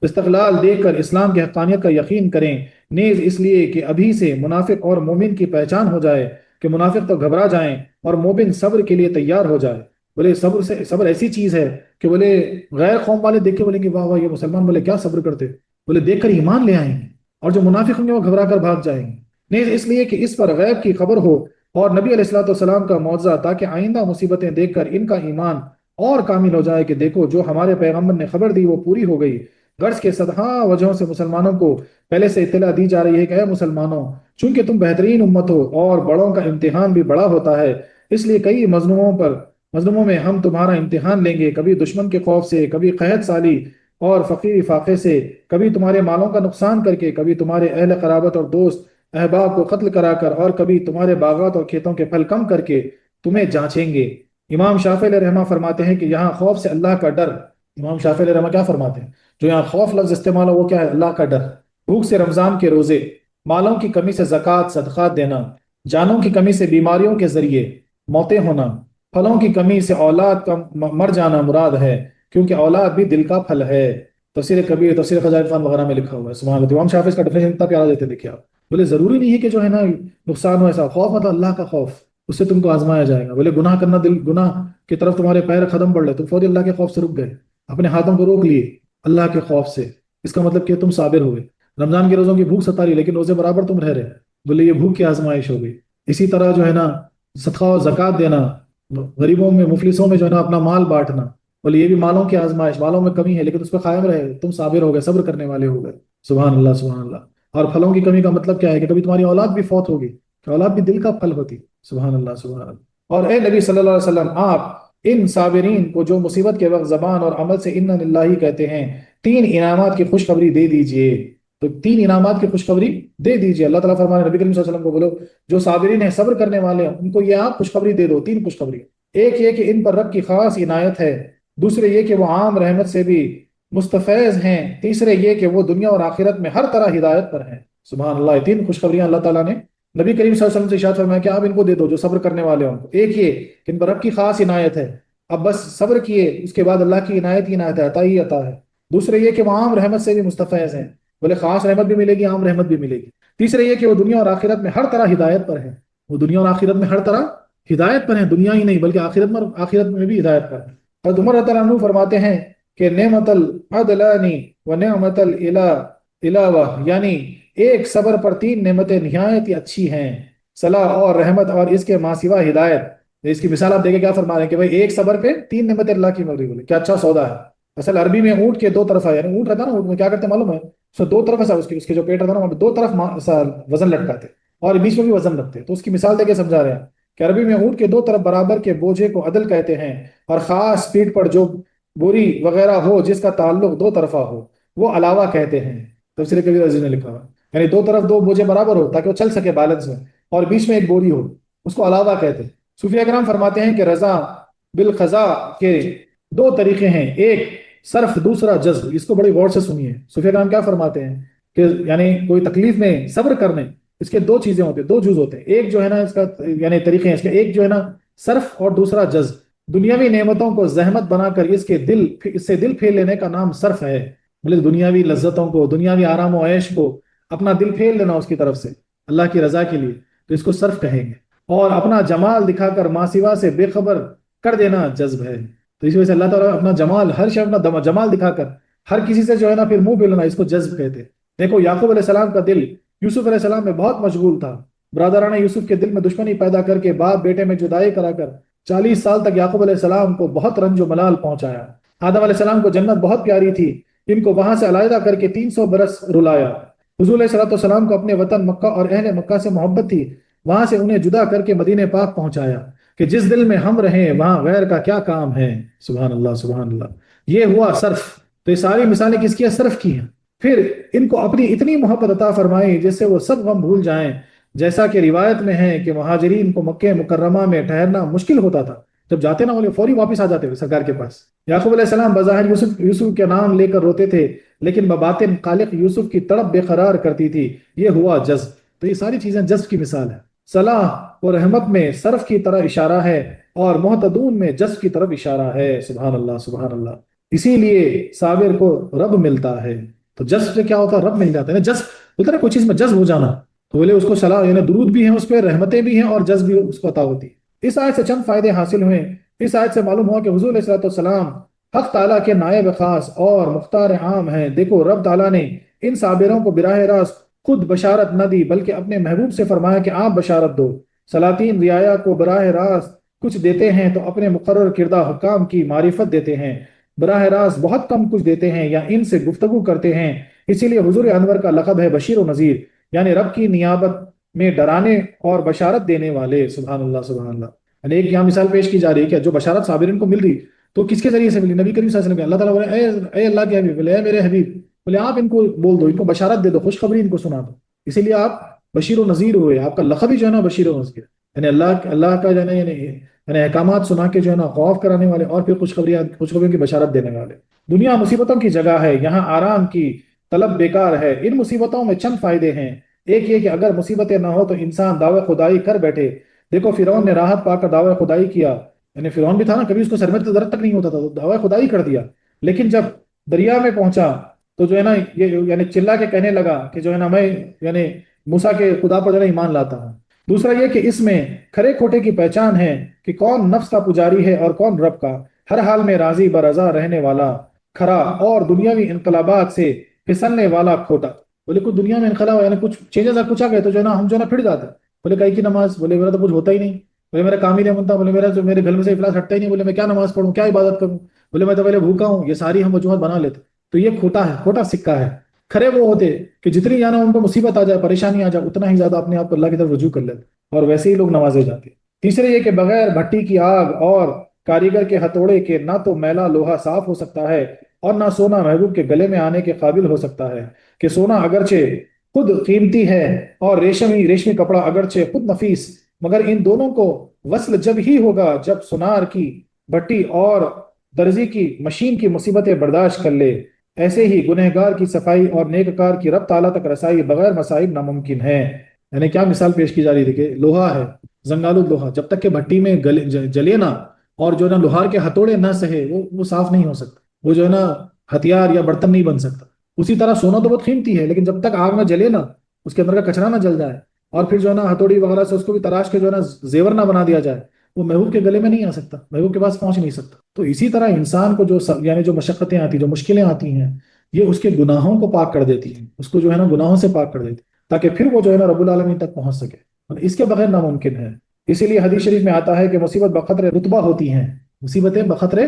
B: استقلال دیکھ کر اسلام کی حقانیت کا یقین کریں، نیز اس لیے کہ ابھی سے منافق اور مومن کی پہچان ہو جائے کہ منافق تو گھبرا جائیں اور مومن صبر کے لیے تیار ہو جائے۔ بولے صبر ایسی چیز ہے کہ بولے غیر قوم والے دیکھ کے بولیں گے واہ واہ یہ مسلمان بولے کیا صبر کرتے، بولے دیکھ کر ایمان لے آئیں گے، اور جو منافق ہوں گے وہ گھبرا کر بھاگ جائیں گے۔ نیز اس لیے کہ اس پر غیب کی خبر ہو اور نبی علیہ الصلوۃ والسلام کا معجزہ، تاکہ آئندہ مصیبتیں دیکھ کر ان کا ایمان اور کامل ہو جائے کہ دیکھو جو ہمارے پیغمبر نے خبر دی وہ پوری ہو گئی۔ غرض کے صدہا وجہوں سے مسلمانوں کو پہلے سے اطلاع دی جا رہی ہے کہ اے مسلمانوں، چونکہ تم بہترین امت ہو اور بڑوں کا امتحان بھی بڑا ہوتا ہے، اس لیے کئی مظلوموں میں ہم تمہارا امتحان لیں گے، کبھی دشمن کے خوف سے، کبھی قحط سالی اور فقیر فاقے سے، کبھی تمہارے مالوں کا نقصان کر کے، کبھی تمہارے اہل قرابت اور دوست احباب کو قتل کرا کر، اور کبھی تمہارے باغات اور کھیتوں کے پھل کم کر کے تمہیں جانچیں گے۔ امام شافعی علیہ رحمہ فرماتے ہیں کہ یہاں خوف سے اللہ کا ڈر، امام شافعی علیہ رحمہ کیا فرماتے ہیں، جو یہاں خوف لفظ استعمال ہو وہ کیا ہے، اللہ کا ڈر۔ بھوک سے رمضان کے روزے، مالوں کی کمی سے زکوٰۃ صدقات دینا، جانوں کی کمی سے بیماریوں کے ذریعے موتیں ہونا، پھلوں کی کمی سے اولاد کا مر جانا مراد ہے، کیونکہ اولاد بھی دل کا پھل ہے۔ تفسیر کبیر، تفسیر خزائن خان وغیرہ میں لکھا ہوا ہے۔ سبحان اللہ۔ امام شافعی اس کا ڈیفینیشن اتنا پیارا دیتے، دیکھیے آپ، بولے ضروری نہیں ہے کہ جو ہے نا نقصان ہو، ایسا خوف مطلب اللہ کا خوف، اس سے تم کو آزمایا جائے گا۔ بولے گناہ کرنا، گناہ کی طرف تمہارے پیر قدم بڑھ رہے، تم فوری اللہ کے خوف سے رک گئے، اپنے ہاتھوں کو روک لیے اللہ کے خوف سے، اس کا مطلب کہ تم صابر ہوئے۔ رمضان کے روزوں کی بھوک ستا رہی لیکن روزے برابر تم رہ رہے، بولے یہ بھوک کی آزمائش ہو گئی۔ اسی طرح جو ہے نا صدقہ و زکوٰۃ دینا، غریبوں میں مفلسوں میں جو ہے نا اپنا مال بانٹنا، بولے یہ بھی مالوں کی آزمائش، مالوں میں کمی ہے لیکن اس پہ قائم رہے، تم صابر ہو گئے، صبر کرنے والے ہو گئے۔ سبحان اللہ سبحان اللہ۔ اور پھلوں کی کمی کا مطلب کیا ہے کہ کبھی تمہاری اولاد بھی فوت ہوگی، کہ اولاد بھی دل کا پھل ہوتی۔ سبحان اللہ سبحان اللہ۔ اور اے نبی صلی اللہ علیہ وسلم، آپ ان صابرین کو جو مصیبت کے وقت زبان اور عمل سے انا للہ کہتے ہیں، 3 انعامات کی خوشخبری دے دیجئے۔ تو 3 انعامات کی خوشخبری دے دیجئے۔ اللہ تعالیٰ فرمانے نبی کریم صلی اللہ علیہ وسلم کو بولو جو صابرین ہیں، صبر کرنے والے ہیں، ان کو یہ آپ خوشخبری دے دو، 3 خوشخبری۔ ایک یہ کہ ان پر رب کی خاص عنایت ہے، دوسرے یہ کہ وہ عام رحمت سے بھی مستفیض ہیں، تیسرے یہ کہ وہ دنیا اور آخرت میں ہر طرح ہدایت پر ہیں۔ سبحان اللہ۔ 3 خوشخبریاں اللہ تعالیٰ نے نبی کریم صلی اللہ علیہ وسلم سے ارشاد فرمایا کہ آپ ان کو دے دو جو صبر کرنے والے ہوں ایک یہ کہ ان پر رب کی خاص عنایت ہے، اب بس صبر کیے اس کے بعد اللہ کی عنایت ہی عنایت ہے، عطا ہی عطا ہے۔ دوسرے یہ کہ وہ عام رحمت سے بھی مستفیض ہیں، بولے خاص رحمت بھی ملے گی، عام رحمت بھی ملے گی۔ تیسرے یہ کہ وہ دنیا اور آخرت میں ہر طرح ہدایت پر ہیں، وہ دنیا اور آخرت میں ہر طرح ہدایت پر ہیں، دنیا ہی نہیں بلکہ آخرت میں بھی ہدایت پر ہیں۔ حضرت عمر رضی اللہ عنہ فرماتے ہیں کہ نعمت العدلانی و نعمت العلاوہ، یعنی ایک صبر پر تین نعمتیں نہایت ہی اچھی ہیں، صلاح اور رحمت اور اس کے ماں سوا ہدایت۔ اس کی مثال آپ دیکھیں کیا فرما رہے ہیں کہ بھائی ایک صبر پہ تین نعمتیں اللہ کی مل رہی، بولے کیا اچھا سودا ہے۔ اصل عربی میں اونٹ کے دو طرف ہے، یعنی اونٹ رہتا نا، اونٹ میں کیا کرتے معلوم ہے، اس میں دو طرف ایسا اس کے جو پیٹ رہتا نا وہاں پہ دو طرف وزن لٹکاتے اور بیچ میں بھی وزن رکھتے، تو اس کی مثال دے کے سمجھا رہے ہیں کہ عربی میں اونٹ کے دو طرف برابر کے بوجھے کو عدل کہتے ہیں، اور خاص پیٹھ پر جو بوری وغیرہ ہو جس کا تعلق دو طرفہ ہو وہ علاوہ کہتے ہیں۔ تفسیر کبیر عزیز نے لکھا ہوا یعنی دو طرف دو بوجھے برابر ہو تاکہ وہ چل سکے بیلنس میں، اور بیچ میں ایک بوری ہو، اس کو علاوہ کہتے ہیں۔ صوفیہ کرام فرماتے ہیں کہ رضا بالقضاء کے دو طریقے ہیں، ایک صرف دوسرا جذب۔ اس کو بڑی غور سے سنیے، صوفیہ کرام کیا فرماتے ہیں کہ یعنی کوئی تکلیف میں صبر کرنے اس کے دو چیزیں ہوتے ہیں، دو جز ہوتے ہیں، ایک جو ہے نا اس کا یعنی طریقے ہیں اس کے، ایک جو ہے نا صرف اور دوسرا جذب۔ دنیاوی نعمتوں کو زحمت بنا کر اس سے دل پھیر لینے کا نام صرف ہے، بولے دنیاوی لذتوں کو، دنیاوی آرام و عیش کو اپنا دل پھیر لینا اس کی طرف سے اللہ کی رضا کے لیے، تو اس کو صرف کہیں گے۔ اور اپنا جمال دکھا کر ماں سوا سے بے خبر کر دینا جذب ہے۔ تو اس وجہ سے اللہ تعالیٰ اپنا جمال، ہر شے اپنا جمال دکھا کر ہر کسی سے جو ہے نا پھر منہ پہ لینا، اس کو جذب کہتے ہیں۔ دیکھو یعقوب علیہ السلام کا دل یوسف علیہ السلام میں بہت مشغول تھا، برادران یوسف کے دل میں دشمنی پیدا کر کے باپ بیٹے میں جدائی کرا کر 40 سال تک یعقوب علیہ السلام کو بہت رنج و ملال پہنچایا۔ آدم علیہ السلام کو جنت بہت پیاری تھی، ان کو وہاں سے علیحدہ کر کے 300 برس رلایا۔ حضور علیہ السلام کو اپنے وطن مکہ اور اہل مکہ سے محبت تھی، وہاں سے انہیں جدا کر کے مدینہ پاک پہنچایا کہ جس دل میں ہم رہیں وہاں غیر کا کیا کام ہے۔ سبحان اللہ سبحان اللہ، یہ ہوا صرف۔ تو یہ ساری مثالیں کس کی ہیں؟ صرف کی ہیں۔ پھر ان کو اپنی اتنی محبت عطا فرمائی جس سے وہ سب غم بھول جائیں، جیسا کہ روایت میں ہے کہ مہاجرین کو مکہ مکرمہ میں ٹھہرنا مشکل ہوتا تھا، جب جاتے نا وہ فوری واپس آ جاتے سرکار کے پاس۔ یعقوب علیہ السلام بظاہر یوسف کے نام لے کر روتے تھے، لیکن بباطن خالق یوسف کی تڑپ بے قرار کرتی تھی، یہ ہوا جذب۔ تو یہ ساری چیزیں جذب کی مثال ہے۔ صلاح و رحمت میں صرف کی طرف اشارہ ہے، اور محتدون میں جذب کی طرف اشارہ ہے۔ سبحان اللہ سبحان اللہ، اسی لیے صابر کو رب ملتا ہے۔ تو جذب سے کیا ہوتا ہے؟ رب مل جاتا ہے نا۔ جذب بولتا ہے کوئی چیز میں جذب ہو جانا، تو بولے اس کو صلاح یعنی درود بھی ہیں اس پہ، رحمتیں بھی ہیں، اور جذب بھی اس کو عطا ہوتی ہے۔ اس آیت سے چند فائدے حاصل ہوئے۔ اس آیت سے معلوم ہوا کہ حضور علیہ السلام حق تعالیٰ کے نائب خاص اور مختار عام ہیں۔ دیکھو رب تعالیٰ نے ان صابروں کو براہ راست خود بشارت نہ دی، بلکہ اپنے محبوب سے فرمایا کہ آپ بشارت دو۔ سلاطین رعایا کو براہ راست کچھ دیتے ہیں تو اپنے مقرر کردہ حکام کی معرفت دیتے ہیں، براہ راست بہت کم کچھ دیتے ہیں یا ان سے گفتگو کرتے ہیں۔ اسی لیے حضور انور کا لقب ہے بشیر و نذیر، یعنی رب کی نیابت میں ڈرانے اور بشارت دینے والے۔ سبحان اللہ سبحان اللہ، یعنی ایک یہاں مثال پیش کی جا رہی ہے کہ جو بشارت صابرین کو مل رہی تو کس کے ذریعے سے ملی؟ نبی کریم صلی اللہ علیہ وسلم۔ اللہ تعالیٰ بولے اے اللہ کے حبیب، بولے اے میرے حبیب، بولے آپ ان کو بول دو، ان کو بشارت دے دو، خوشخبری ان کو سنا دو۔ اسی لیے آپ بشیر و نذیر ہوئے، آپ کا لقب ہی جو ہے نا بشیر و نذیر، یعنی اللہ کا جو ہے نا یعنی احکامات سنا کے جو ہے نا خوف کرانے والے، اور پھر خوشخبریوں کی بشارت دینے والے۔ دنیا مصیبتوں کی جگہ ہے، یہاں آرام کی طلب بیکار ہے۔ ان مصیبتوں میں چند فائدے ہیں۔ ایک یہ کہ اگر مصیبتیں نہ ہو تو انسان دعوی خدائی کر بیٹھے۔ دیکھو فرعون نے راحت پا کر دعوی خدائی کیا، یعنی فرعون بھی تھا نا، کبھی اس کو سر میں درد تک نہیں ہوتا تھا، تو دعوی خدائی کر دیا، لیکن جب دریا میں پہنچا تو جو ہے نا یہ یعنی چلا کے کہنے لگا کہ جو ہے نا میں یعنی موسیٰ کے خدا پر جو ہے نا ایمان لاتا ہوں۔ دوسرا یہ کہ اس میں کھرے کھوٹے کی پہچان ہے کہ کون نفس کا پجاری ہے اور کون رب کا، ہر حال میں راضی برضا رہنے والا کھرا، اور دنیاوی انقلابات سے پھسلنے والا کھوٹا۔ بولے کچھ دنیا میں انقلاب یعنی کچھ چینجز کچھ آ گئے تو جو ہے نا ہم جو ہے نا پھر جاتے، بولے کئی کی نماز، بولے میرا تو کچھ ہوتا ہی نہیں، بولے میرا کام ہی نہیں بنتا، بولے میرے گھر میں سے افلاس ہٹتا ہی نہیں، بولے میں کیا نماز پڑھوں، کیا عبادت کروں، بولے میں تو پہلے بھوکا ہوں۔ یہ ساری ہم وجوہات بنا لیتے، تو یہ کھوٹا ہے، کھوٹا سکہ ہے۔ کھرے وہ ہوتے کہ جتنی جانا ان کو مصیبت آ جائے، پریشانی آ جائے، اتنا ہی زیادہ اپنے آپ کو اللہ کی طرف رجوع کر لیتے، اور ویسے ہی لوگ نوازے جاتے۔ تیسرے یہ کہ بغیر بھٹی کی آگ اور کاریگر کے ہتھوڑے کے نہ تو میلا لوہا صاف ہو سکتا ہے، اور نہ سونا محبوب کے گلے میں آنے کے قابل ہو سکتا ہے۔ کہ سونا اگرچہ خود قیمتی ہے اور ریشمی کپڑا اگرچہ خود نفیس، مگر ان دونوں کو وصل جب ہی ہوگا جب سونار کی بھٹی اور درزی کی مشین کی مصیبتیں برداشت کر لے۔ ایسے ہی گنہگار کی صفائی اور نیککار کی رب تعالیٰ تک رسائی بغیر مصائب ناممکن ہے۔ یعنی کیا مثال پیش کی جا رہی ہے؟ دیکھیے لوہا ہے، زنگالود لوہا، جب تک کہ بھٹی میں جلے نا اور جو ہے نا لوہار کے ہتھوڑے نہ سہے وہ صاف نہیں ہو سکتا، وہ جو ہے نا ہتھیار یا برتن نہیں بن سکتا۔ اسی طرح سونا تو بہت قیمتی ہے، لیکن جب تک آگ نہ جلے نا، اس کے اندر کا کچرا نہ جل جائے اور پھر جو ہے نا ہتھوڑی وغیرہ سے اس کو بھی تراش کے جو ہے نا زیور نہ بنا دیا جائے، وہ محبوب کے گلے میں نہیں آ سکتا، محبوب کے پاس پہنچ نہیں سکتا۔ تو اسی طرح انسان کو جو یعنی جو مشقتیں آتی، جو مشکلیں آتی ہیں، یہ اس کے گناہوں کو پاک کر دیتی ہیں، اس کو جو ہے نا گناہوں سے پاک کر دیتی ہے، تاکہ پھر وہ جو ہے نا رب العالمین تک پہنچ سکے، اور اس کے بغیر ناممکن ہے۔ اسی لیے حدیث شریف میں آتا ہے کہ مصیبت بقدر رتبہ ہوتی ہیں، مصیبتیں بقدر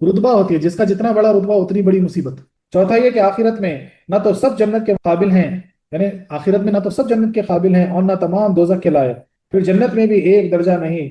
B: رتبہ ہوتی ہے، جس کا جتنا بڑا رتبہ اتنی بڑی مصیبت۔ چوتھا یہ کہ آخرت میں نہ تو سب جنت کے قابل ہیں، یعنی آخرت میں نہ تو سب جنت کے قابل ہیں اور نہ تمام دوزخ کے لائق، پھر جنت میں بھی ایک درجہ نہیں،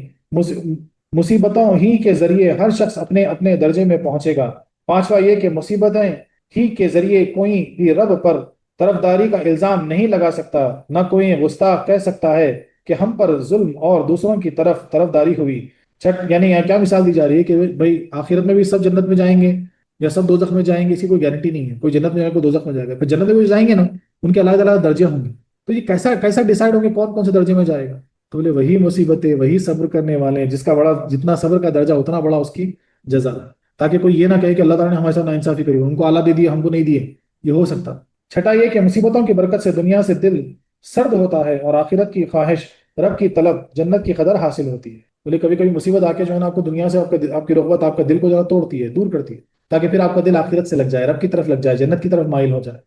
B: مصیبتوں ہی کے ذریعے ہر شخص اپنے اپنے درجے میں پہنچے گا۔ پانچواں یہ کہ مصیبتیں ہی کے ذریعے کوئی بھی رب پر طرفداری کا الزام نہیں لگا سکتا، نہ کوئی گستاخ کہہ سکتا ہے کہ ہم پر ظلم اور دوسروں کی طرفداری ہوئی۔ یعنی یہاں کیا مثال دی جا رہی ہے کہ بھائی آخرت میں بھی سب جنت میں جائیں گے یا سب دوزخ میں جائیں گے، اسی کوئی گارنٹی نہیں ہے، کوئی جنت میں جائے گا کوئی دوزخ میں جائے گا، پھر جنت میں بھی جائیں گے نا، ان کے الگ الگ درجے ہوں گے، تو یہ کیسا کیسا ڈیسائیڈ ہوں گے کون کون سے درجے میں جائے گا؟ تو بولے وہی مصیبتیں، وہی صبر کرنے والے ہیں، جس کا بڑا جتنا صبر کا درجہ اتنا بڑا اس کی جزا، تاکہ کوئی یہ نہ کہے کہ اللہ تعالیٰ نے ہمارے ساتھ ناانصافی کری، ان کو اعلیٰ دے دیے ہم کو نہیں دیے، یہ ہو سکتا۔ چھٹا یہ کہ مصیبتوں کی برکت سے دنیا سے دل سرد ہوتا ہے اور آخرت کی خواہش، رب کی طلب، جنت کی قدر حاصل ہوتی ہے۔ بولے کبھی کبھی مصیبت آ کے جو ہے نا آپ کو دنیا سے آپ کی رغبت، آپ کا دل کو جو ہے توڑتی ہے، دور کرتی ہے، تاکہ پھر آپ کا دل آخرت سے لگ جائے، رب کی طرف لگ جائے، جنت کی طرف مائل ہو جائے۔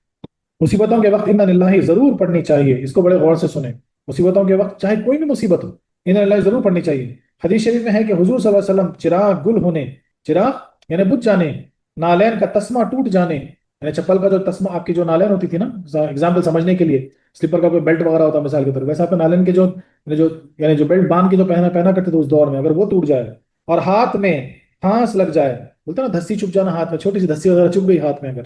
B: مصیبتوں کے وقت انا للہ ضرور پڑھنی چاہیے، اس کو بڑے غور سے سنیں۔ مصیبتوں کے وقت چاہے کوئی بھی مصیبت ہو، انا للہ ضرور پڑھنی چاہیے۔ حدیث شریف میں ہے کہ حضور صلی اللہ علیہ وسلم چراغ گل ہونے، چراغ یعنی بجھ جانے، نالین کا تسمہ ٹوٹ جانے، یعنی چپل کا جو تسمہ، آپ کی جو نالین ہوتی تھی نا، اگزامپل سمجھنے کے لیے سلیپر کا کوئی بیلٹ وغیرہ ہوتا ہے مثال کے طور پر، ویسے آپ کے نالین کے جو بیلٹ باندھ کے جو پہنا کرتے تھے اس دور میں، اگر وہ ٹوٹ جائے اور ہاتھ میں پھانس لگ جائے، بولتے نا دھسی چپ جانا، ہاتھ میں چھوٹی سی دھسی وغیرہ چپ گئی ہاتھ میں اگر،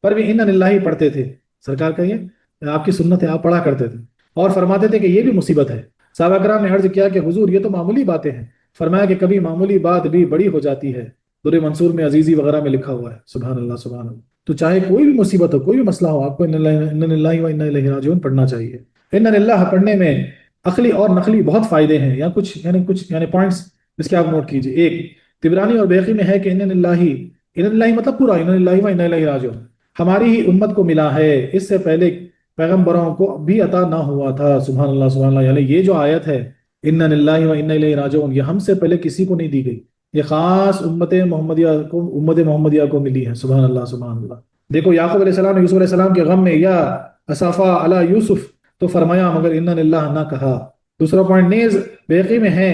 B: پر بھی انا للہ پڑھتے تھے، سرکار کا یہ آپ کی سنت ہے، آپ پڑھا کرتے تھے اور فرماتے تھے کہ یہ بھی مصیبت ہے۔ صحابہ کرام نے عرض کیا کہ حضور یہ تو معمولی باتیں ہیں، فرمایا کہ کبھی معمولی بات بھی بڑی ہو جاتی ہے، در منصور میں عزیزی وغیرہ میں لکھا ہوا ہے۔ سبحان اللہ سبحان اللہ۔ تو چاہے کوئی بھی مصیبت ہو، کوئی بھی مسئلہ ہو، آپ کو انا للہ و انا الیہ راجعون پڑھنا چاہیے۔ انا للہ پڑھنے میں عقلی اور نقلی بہت فائدے ہیں، یا کچھ پوائنٹس اس کے آپ نوٹ کیجئے۔ ایک، طبرانی اور بیہقی میں ہے کہ انا للہ مطلب پورا انا للہ و انا الیہ راجعون ہماری ہی امت کو ملا ہے، اس سے پہلے پیغمبروں کو بھی عطا نہ ہوا تھا۔ سبحان اللہ سبحان اللہ۔ یعنی یہ جو آیت ہے انا للہ و انا الیہ راجعون، یہ ہم سے پہلے کسی کو نہیں دی گئی، یہ خاص امت محمدیہ کو ملی ہے۔ سبحان اللہ سبحان اللہ۔ دیکھو یعقوب علیہ السلام نے یوسف علیہ السلام کے غم میں یا اسافا علی یوسف تو فرمایا مگر انا للہ نہ کہا۔ دوسرا پوائنٹ نیز بیہقی میں ہے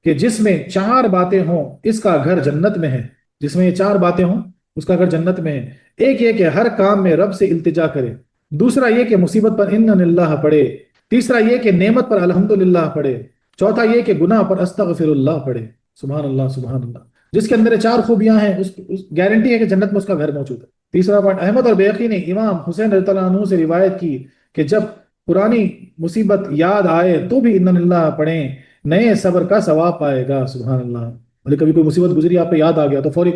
B: کہ جس میں 4 باتیں ہوں اس کا گھر جنت میں ہے، جس میں یہ 4 باتیں ہوں اس کا گھر جنت میں ہے۔ ایک یہ کہ ہر کام میں رب سے التجا کرے، دوسرا یہ کہ مصیبت پر انا للہ پڑھے، تیسرا یہ کہ نعمت پر الحمدللہ پڑھے، چوتھا یہ کہ گناہ پر استغفر اللہ پڑھے۔ سبحان اللہ سبحان اللہ۔ جس کے اندر یہ 4 خوبیاں ہیں اس گارنٹی ہے کہ جنت میں اس کا گھر موجود ہے۔ تیسرا پوائنٹ، احمد اور بیہقی نے امام حسین رضی اللہ عنہ سے روایت کی کہ جب پرانی مصیبت یاد آئے تو بھی انا للہ پڑھیں، نئے صبر کا ثواب پائے گا۔ سبحان اللہ۔ بولے کبھی کوئی مصیبت گزری آپ پہ یاد آ گیا تو فوری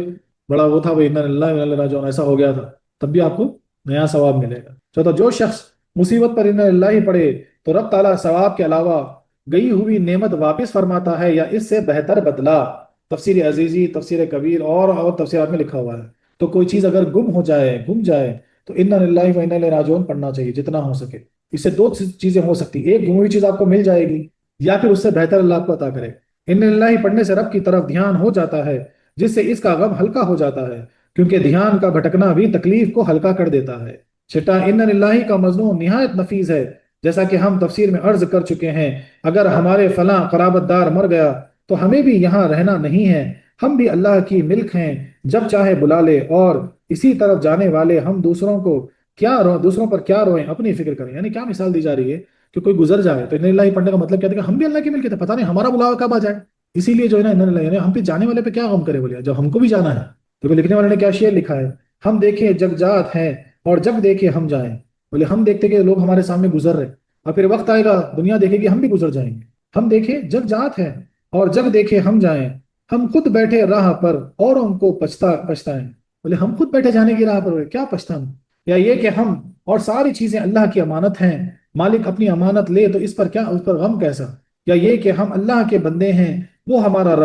B: بڑا وہ تھا انا للہ و انا الیہ راجعون، ایسا ہو گیا تھا، تب بھی آپ کو نیا ثواب ملے گا۔ چوتھا، جو شخص مصیبت پر انا للہ پڑھے تو رب تعالیٰ ثواب کے علاوہ گئی ہوئی نعمت واپس فرماتا ہے یا اس سے بہتر بدلا۔ تفسیر عزیزی، تفسیر کبیر اور تفسیرات میں لکھا ہوا ہے۔ تو کوئی چیز اگر گم جائے تو انا للہ و انا الیہ راجعون پڑھنا چاہیے جتنا ہو سکے۔ اس سے 2 چیزیں ہو سکتی، ایک گمی ہوئی چیز آپ کو مل جائے گی یا پھر اس سے بہتر اللہ آپ کو عطا کرے۔ انا للہ پڑھنے سے رب کی طرف دھیان ہو جاتا ہے جس سے اس کا غم ہلکا ہو جاتا ہے، کیونکہ دھیان کا بھٹکنا بھی تکلیف کو ہلکا کر دیتا ہے۔ چھٹا، انا للہ کا مضمون نہایت نفیس ہے، جیسا کہ ہم تفسیر میں عرض کر چکے ہیں۔ اگر ہمارے فلاں قرابت دار مر گیا تو ہمیں بھی یہاں رہنا نہیں ہے، ہم بھی اللہ کی ملک ہیں، جب چاہے بلا لے، اور اسی طرف جانے والے ہم دوسروں پر کیا روئیں، اپنی فکر کریں۔ یعنی کیا مثال دی جا رہی ہے کہ کوئی گزر جائے تو انا للہ پڑھنے کا مطلب کیا تھا کہ ہم بھی اللہ کی ملک تھے، پتہ نہیں ہمارا بلاوا کب آ جائے، اسی لیے جو ہے نا انا للہ، یعنی ہم پہ جانے والے پہ کیا غم کرے، بولے جب ہم کو بھی جانا ہے۔ تو لکھنے والے نے کیا شعر لکھا ہے، ہم دیکھیں جگ جات ہیں اور جگ دیکھے ہم جائیں۔ بولے ہم دیکھتے کہ لوگ ہمارے سامنے گزر رہے اور پھر وقت آئے گا دنیا دیکھے گی ہم بھی گزر جائیں گے۔ ہم دیکھیں جگ جات ہیں اور جگ دیکھے ہم جائیں، ہم خود بیٹھے راہ پر اوروں کو پچھتائیں۔ بولے ہم خود بیٹھے جانے کی راہ پر کیا پچھتانا، یا یہ کہ ہم اور ساری چیزیں اللہ کی امانت ہیں، مالک اپنی امانت لے تو اس پر غم کیسا، یا یہ کہ ہم اللہ کے بندے ہیں، وہ ہمارا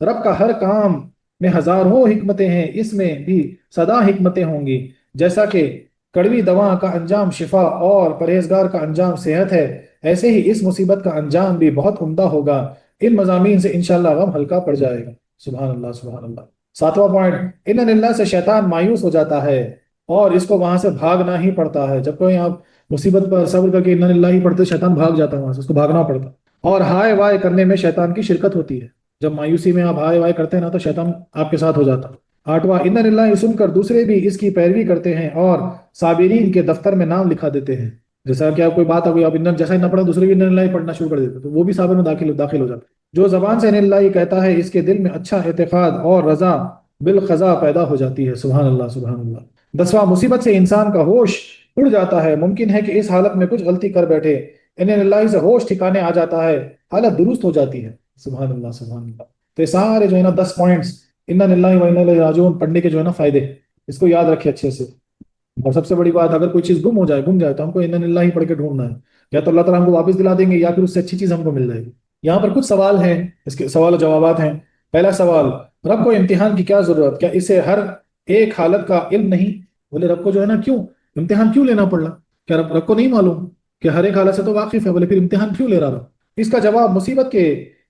B: رب کا ہر کام میں ہزاروں حکمتیں ہیں، اس میں بھی صدا حکمتیں ہوں گی، جیسا کہ کڑوی دوا کا انجام شفا اور پرہیزگار کا انجام صحت ہے، ایسے ہی اس مصیبت کا انجام بھی بہت عمدہ ہوگا۔ ان مضامین سے انشاءاللہ غم ہلکا پڑ جائے گا۔ سبحان اللہ سبحان اللہ۔ ساتواں پوائنٹ، ان اللہ سے شیطان مایوس ہو جاتا ہے اور اس کو وہاں سے بھاگنا ہی پڑتا ہے۔ جب کوئی آپ مصیبت پر صبر کر کے ان اللہ ہی پڑھتے، شیطان بھاگ جاتا ہے وہاں سے، اس کو بھاگنا پڑتا، اور ہائے وائے کرنے میں شیطان کی شرکت ہوتی ہے۔ جب مایوسی میں آپ ہائے وائے کرتے ہیں نا تو شیطان آپ کے ساتھ ہو جاتا۔ آٹھواں، ان اللہ سن کر دوسرے بھی اس کی پیروی کرتے ہیں اور صابرین کے دفتر میں نام لکھا دیتے ہیں۔ جیسا کہ آپ کوئی بات ہوئی، آپ جیسا ہی نہ پڑھا دوسرے بھی ان اللہ پڑھنا شروع کر دیتے تو وہ بھی صابر میں داخل ہو جاتا۔ جو زبان سے ان اللہ کہتا ہے، اس کے دل میں اچھا اعتقاد اور رضا بالقضاء پیدا ہو جاتی ہے۔ سبحان اللہ سبحان اللہ۔ دسواں، مصیبت سے انسان کا ہوش اڑ جاتا ہے، ممکن ہے کہ اس حالت میں کچھ غلطی کر بیٹھے، ان اللہ سے ہوش ٹھکانے آ جاتا ہے، حالت درست ہو جاتی ہے۔ سبحان اللہ سبحان اللہ۔ تو یہ سارے جو ہے نا 10 پوائنٹس انا للہ و انا الیہ راجعون پڑھنے کے جو ہے نا فائدے، اس کو یاد رکھے اچھے سے۔ اور سب سے بڑی بات، اگر کوئی چیز گم جائے تو ہم کو انا للہ ہی پڑھ کے ڈھونڈنا ہے، یا تو اللہ تعالیٰ ہم کو واپس دلا دیں گے یا پھر اس سے اچھی چیز ہم کو مل جائے گی۔ یہاں پر کچھ سوال ہیں، اس کے سوال و جوابات ہیں۔ پہلا سوال، رب کو امتحان کی کیا ضرورت؟ کیا اسے ہر ایک حالت کا علم نہیں؟ بولے رب کو جو ہے نا کیوں امتحان کیوں لینا پڑ رہا؟ کیا رب کو نہیں معلوم کہ ہر ایک حالت سے تو واقف ہے؟ بولے پھر امتحان کیوں لے رہا؟ اس کا جواب مصیبت کے